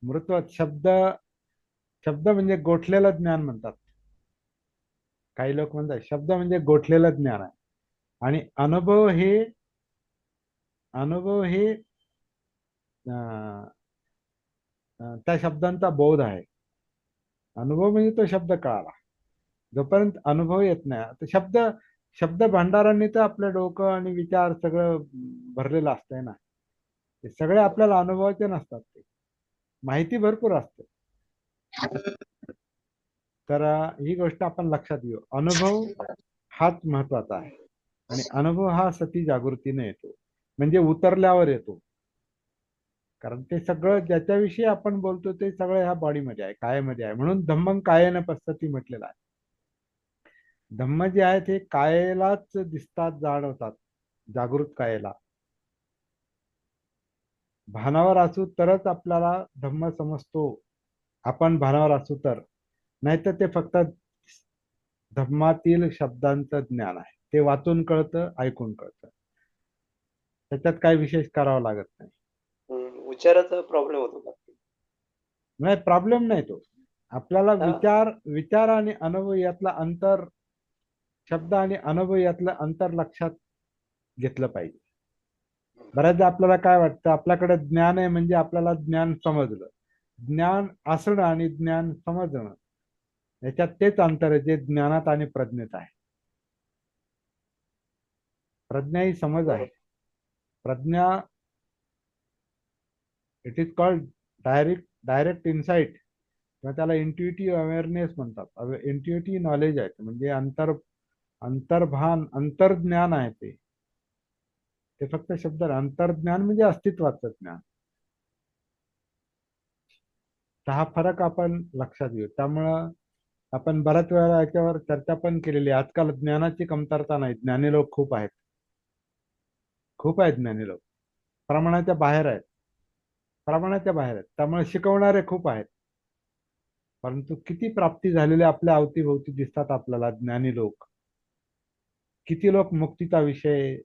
मृत शब्द, शब्द म्हणजे गोठलेलं ज्ञान म्हणतात. काही लोक म्हणतात शब्द म्हणजे गोठलेलं ज्ञान आहे. आणि अनुभव हे त्या शब्दांचा बोध आहे. अनुभव म्हणजे तो शब्द कळाला. जोपर्यंत अनुभव येत नाही, तर शब्द भांडारांनी तर आपलं डोकं आणि विचार सगळं भरलेलं असतंय ना. ते सगळे आपल्याला अनुभवाचे नसतात. ते माहिती भरपूर असते. तर ही गोष्ट आपण लक्षात घेऊ. अनुभव हाच महत्वाचा आहे. आणि अनुभव हा सती जागृतीने येतो, म्हणजे उतरल्यावर येतो. कारण ते सगळं ज्याच्याविषयी आपण बोलतो ते सगळं ह्या बॉडीमध्ये आहे, कायेमध्ये आहे. म्हणून धम्मं कायेन पश्यति म्हटलेलं आहे. धम्म जे आहेत हे कायेलाच दिसतात, जाणवतात, जागृत कायेला. भानावर असू तरच आपल्याला धम्म समजतो. आपण भानावर असू तर, नाहीतर ते फक्त धम्मातील शब्दांचं ज्ञान आहे. ते वाचून कळतं, ऐकून कळतं. त्याच्यात काही विशेष करावं लागत नाही. उच्चाराचा प्रॉब्लेम होतो का? नाही, प्रॉब्लेम नाही तो. आपल्याला हा. विचार आणि अनुभव यातला अंतर, शब्द आणि अनुभव यातलं अंतर लक्षात घेतलं पाहिजे. बऱ्याचदा आपल्याला काय वाटतं, आपल्याकडे ज्ञान आहे म्हणजे आपल्याला ज्ञान समजलं. ज्ञान असणं आणि ज्ञान समजणं याच्यात तेच अंतर आहे जे ज्ञानात आणि प्रज्ञेत आहे. प्रज्ञा ही समज आहे. Pragya, it is called direct insight, किंवा त्याला इंट्युटिव्ह अवेअरनेस म्हणतात. इंट्युटिव्ह नॉलेज आहे, म्हणजे अंतर्भान, अंतर्ज्ञान आहे ते. ते फक्त शब्द नाही. अंतर्ज्ञान म्हणजे अस्तित्वाचं ज्ञान. तर हा फरक आपण लक्षात घेऊ. त्यामुळं आपण बऱ्याच वेळा याच्यावर चर्चा पण केलेली आहे. आजकाल ज्ञानाची कमतरता नाही. ज्ञानी लोक खूप आहेत. खूप आहेत ज्ञानी लोक. प्रमाणाच्या बाहेर आहेत. प्रमाणाच्या बाहेर आहेत. त्यामुळे शिकवणारे खूप आहेत. परंतु किती प्राप्ती झालेले आपल्या अवतीभोवती दिसतात आपल्याला ज्ञानी लोक. किती लोक मुक्तीचा विषय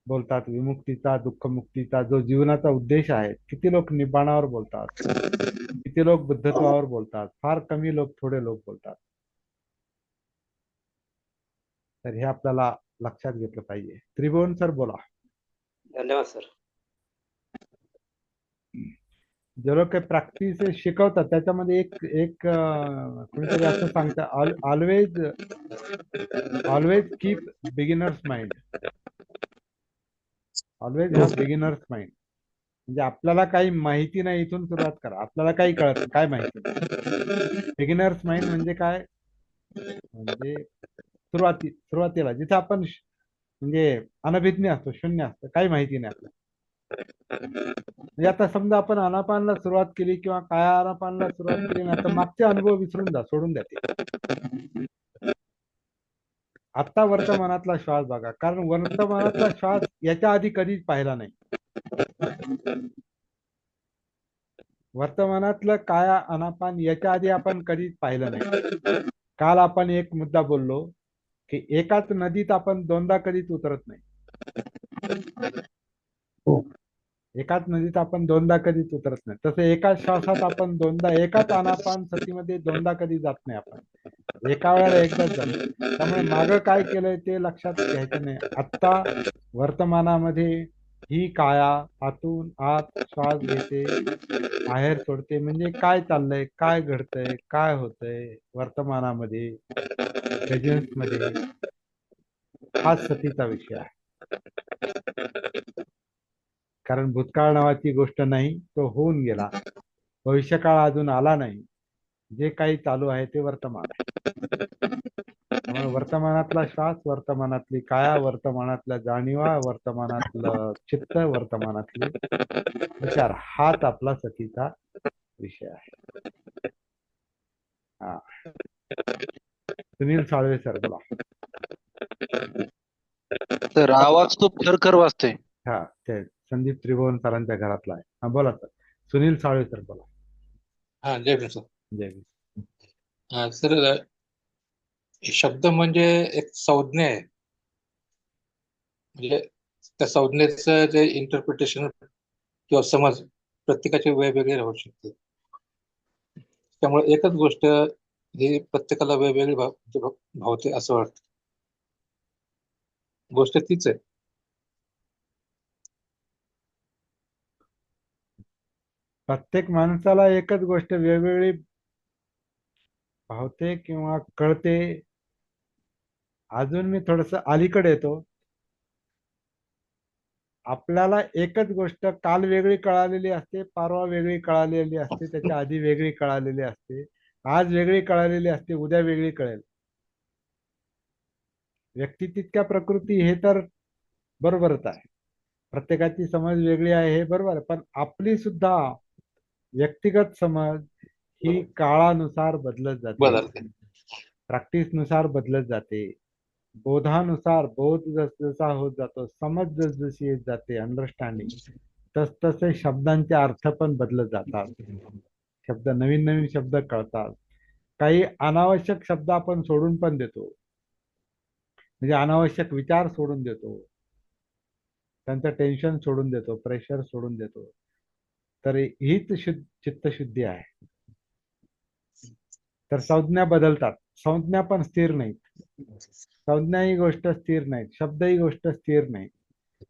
बोलतात, विमुक्तीचा, दुःखमुक्तीचा, जो जीवनाचा उद्देश आहे. किती लोक निब्बाणावर बोलतात, किती लोक बुद्धत्वावर बोलतात. फार कमी लोक, थोडे लोक बोलतात. तर हे आपल्याला लक्षात घेतलं पाहिजे. त्रिभुवन सर बोला. धन्यवाद सर. जे लोक प्रॅक्टिस शिकवतात त्याच्यामध्ये एक एक कोणीतरी असं सांगतं, always always keep beginners mind. Always have beginners mind. म्हणजे आपल्याला काही माहिती नाही, इथून सुरुवात करा. आपल्याला काही कळत नाही, काय माहिती नाही. बिगिनर्स माइंड म्हणजे काय? म्हणजे सुरुवातीला जिथे आपण म्हणजे अनभिज्ञ असतो, शून्य असतं, काही माहिती नाही आपल्याला. म्हणजे आता समजा आपण आनापानला सुरुवात केली किंवा काय आनापानला सुरुवात केली ना, तर मागचे अनुभव विसरून जा, सोडून द्या ते. आत्ता वर्तमानातला श्वास बघा, कारण वर्तमानातला श्वास याच्या आधी कधीच पाहिला नाही. वर्तमानातलं काया अनापान याच्या आधी आपण कधीच पाहिलं नाही. काल आपण एक मुद्दा बोललो की एकाच नदीत आपण दोनदा कधीच उतरत नाही. एकाच नदीत आपण दोनदा कधीच उतरत नाही. तसं एकाच श्वासात आपण दोनदा, एकाच आनापान सतीमध्ये दोनदा कधी जात नाही आपण. एका वेळेला एकदाच जातो. त्यामुळे मागं काय केलंय ते लक्षात घ्यायचं नाही. आत्ता वर्तमानामध्ये ही काया आतून आत श्वास घेते, बाहेर सोडते. म्हणजे काय चाललंय, काय घडतंय, काय होतंय वर्तमानामध्ये, प्रेझेन्स मध्ये, हाच सतीचा विषय आहे. कारण भूतकाळ नावाची गोष्ट नाही, तो होऊन गेला. भविष्यकाळ अजून आला नाही. जे काही चालू आहे ते वर्तमान आहे. त्यामुळे वर्तमानातला श्वास, वर्तमानातली काया, वर्तमानातल्या जाणीवा, वर्तमानातलं चित्त, वर्तमानातले विचार, हाच आपला सतीचा विषय आहे. हा, सुनील साळवे सर बोला. तर आवाज खूप खरखर वाजतोय. हा, ते संदीप त्रिभुवन सरांच्या घरातला आहे. हा बोला सर. सुनील साळवे सर बोला. हा, जय भीम सर. जय भीम. सर, शब्द म्हणजे एक संज्ञा आहे. म्हणजे त्या संज्ञेचं जे इंटरप्रिटेशन किंवा समज प्रत्येकाचे वेगवेगळे राहू शकते. त्यामुळे एकच गोष्ट ही प्रत्येकाला वेगवेगळी भावते असं वाटतं. गोष्ट तीच आहे. प्रत्येक माणसाला एकच गोष्ट वेगवेगळी भावते किंवा कळते. अजून मी थोडस अलीकडे येतो. आपल्याला एकच गोष्ट काल वेगळी कळालेली असते, परवा वेगळी कळालेली असते, त्याच्या आधी वेगळी कळालेली असते, आज वेगळी कळालेली असते, उद्या वेगळी कळेल. व्यक्ती तितक्या प्रकृती हे तर बरोबरच आहे. प्रत्येकाची समज वेगळी आहे हे बरोबर आहे. पण आपली सुद्धा व्यक्तिगत समज ही काळानुसार बदलत जाते, बदलते. प्रॅक्टिसनुसार बदलत जाते, बोधानुसार बोध जसजसा होत जातो, समज जसजशी येत जाते, अंडरस्टँडिंग, तसतसे शब्दांचे अर्थ पण बदलत जातात. शब्द नवीन नवीन शब्द कळतात. काही अनावश्यक शब्द आपण सोडून पण देतो, म्हणजे अनावश्यक विचार सोडून देतो, त्यांचं टेन्शन सोडून देतो, प्रेशर सोडून देतो. तर हीच चित्तशुद्धी आहे. तर संज्ञा बदलतात. संज्ञा पण स्थिर नाहीत. संज्ञा ही गोष्ट स्थिर नाहीत, शब्द ही गोष्ट स्थिर नाही.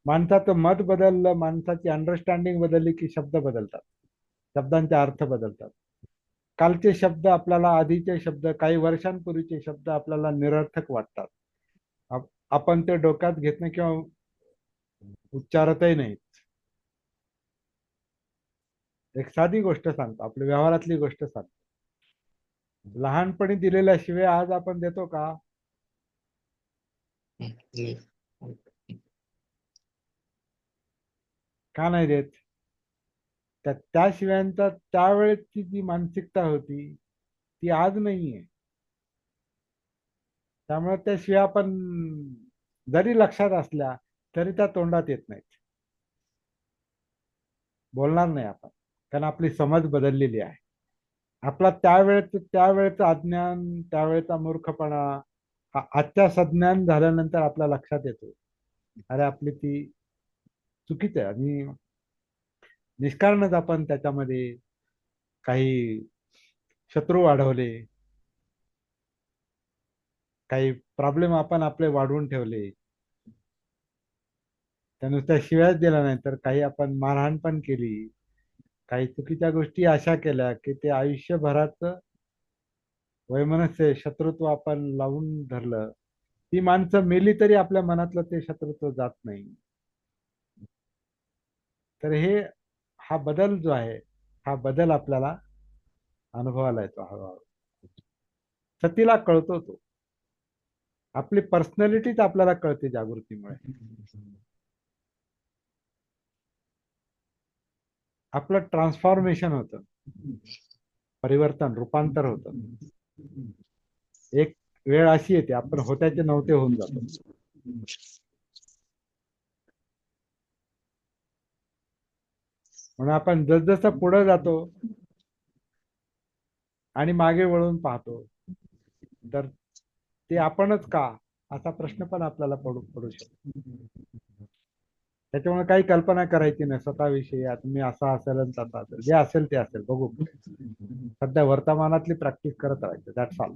माणसाचं मत बदललं, माणसाची अंडरस्टँडिंग बदलली की शब्द बदलतात, शब्दांचे अर्थ बदलतात. कालचे शब्द आपल्याला, आधीचे शब्द, काही वर्षांपूर्वीचे शब्द आपल्याला निरर्थक वाटतात. आपण ते डोक्यात घेत नाही किंवा उच्चारतही नाही. एक साधी गोष्ट सांगतो, आपल्या व्यवहारातली गोष्ट सांगतो. लहानपणी दिलेल्या शिव्या आज आपण देतो का? का नाही देत? त्या शिव्यांचा त्यावेळेची जी मानसिकता होती ती आज नाहीये. त्यामुळे त्या शिव्या आपण जरी लक्षात असल्या तरी त्या तोंडात येत नाहीत, बोलणार नाही आपण, कारण आपली समज बदललेली आहे. आपला त्यावेळेचं अज्ञान, त्यावेळेचा मूर्खपणा आजच्या सज्ञान झाल्यानंतर आपल्या लक्षात येतो, अरे आपली ती चुकीच आहे. आणि निष्कारणच आपण त्याच्यामध्ये काही शत्रू वाढवले, काही प्रॉब्लेम आपण आपले वाढवून ठेवले. त्या नुसत्या शिव्याच दिल्या नाही तर काही आपण मारहाण पण केली, काही चुकीच्या गोष्टी अशा केल्या की ते आयुष्यभराचं वैमनस्य शत्रुत्व आपण लावून धरलं. ती माणसं मेली तरी आपल्या मनातलं ते शत्रुत्व जात नाही. तर हा बदल जो आहे, हा बदल आपल्याला अनुभवाला येतो हळूहळू. सतीला कळतो तो. आपली पर्सनॅलिटीच आपल्याला कळते जागृतीमुळे. आपलं ट्रान्सफॉर्मेशन होतं, परिवर्तन, रूपांतर होतं. एक वेळ अशी येते आपण होत्याचे नव्हते होऊन जातो. म्हणून आपण जसजसं पुढे जातो आणि मागे वळून पाहतो तर ते आपणच का, असा प्रश्न पण आपल्याला पडू शकतो. त्याच्यामुळे काही कल्पना करायची नाही स्वतःविषयी, आता मी असा असेल आणि तसा असेल. जे असेल ते असेल, बघू. सध्या वर्तमानातली प्रॅक्टिस करत राहायचं, दॅट्स ऑल.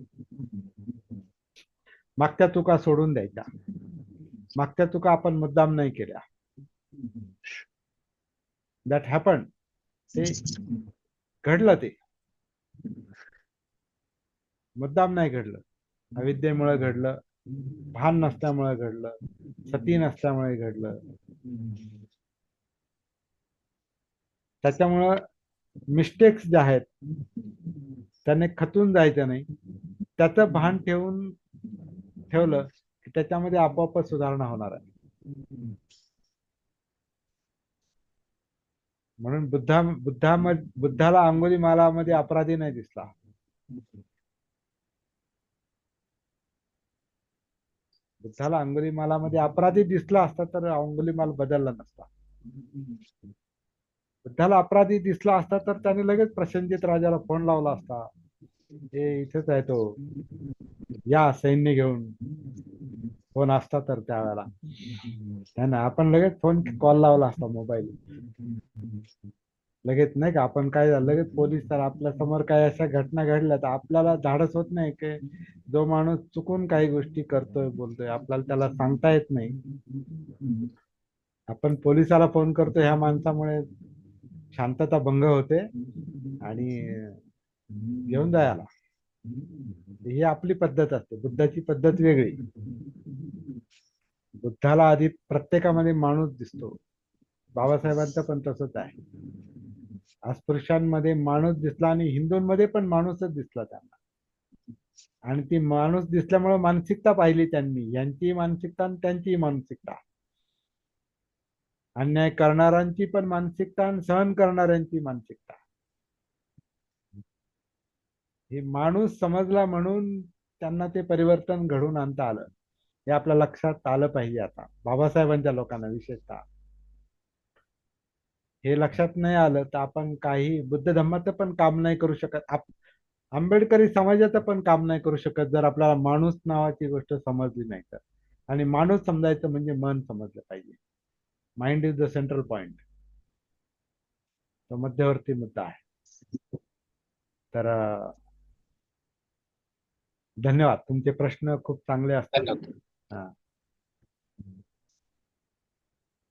मागच्या चुका सोडून द्यायच्या. मागच्या चुका आपण मुद्दाम नाही केल्या. दॅट हॅपन, ते घडलं, ते मुद्दाम नाही घडलं. अविद्येमुळे घडलं, भान नसल्यामुळे घडलं, सती नसल्यामुळे घडलं. त्याच्यामुळं मिस्टेक्स ज्या आहेत त्याने खचून जायचं नाही. त्याचं भान ठेवलं की त्याच्यामध्ये आपोआपच सुधारणा होणार आहे. म्हणून बुद्धाला अंगुलीमालामध्ये अपराधी नाही दिसला. बुद्धाला अंगुलीमालामध्ये अपराधी दिसला असता तर अंगुलीमाल बदलला नसता. बुद्धाला अपराधी दिसला असता तर त्याने लगेच प्रसेनजित राजाला फोन लावला असता, हे इथेच आहे तो, या सैन्य घेऊन. फोन असता तर त्यावेळेला त्यानं आपण लगेच फोन कॉल लावला असता, मोबाईल लगेच, नाही का. आपण काय झालं, लगेच पोलीस. तर आपल्या समोर काही अशा घटना घडल्या तर आपल्याला धाडस होत नाही की जो माणूस चुकून काही गोष्टी करतोय, बोलतोय, आपल्याला त्याला सांगता येत नाही. आपण पोलिसाला फोन करतो, ह्या माणसामुळे शांतता भंग होते आणि घेऊन जायला. ही आपली पद्धत असते. बुद्धाची पद्धत वेगळी. बुद्धाला आधी प्रत्येकामध्ये माणूस दिसतो. बाबासाहेबांचं पण तसंच आहे. अस्पृश्यांमध्ये माणूस दिसला आणि हिंदूंमध्ये पण माणूसच दिसला त्यांना. आणि ती माणूस दिसल्यामुळे मानसिकता पाहिली त्यांनी, यांची मानसिकता आणि त्यांची मानसिकता, अन्याय करणाऱ्यांची पण मानसिकता आणि सहन करणाऱ्यांची मानसिकता. हे माणूस समजला म्हणून त्यांना ते परिवर्तन घडवून आणता आलं. हे आपल्या लक्षात आलं पाहिजे आता, बाबासाहेबांच्या लोकांना विशेषतः. हे लक्षात नाही आलं तर आपण काही बुद्ध धम्माचं पण काम नाही करू शकत. आंबेडकरी समाजाचं पण काम नाही करू शकत जर आपल्याला माणूस नावाची गोष्ट समजली नाही तर. आणि माणूस समजायचं म्हणजे मन समजलं पाहिजे. Mind is the central point. तो मध्यवर्ती मुद्दा आहे. तर धन्यवाद. तुमचे प्रश्न खूप चांगले असतात. धन्यवाद. हा.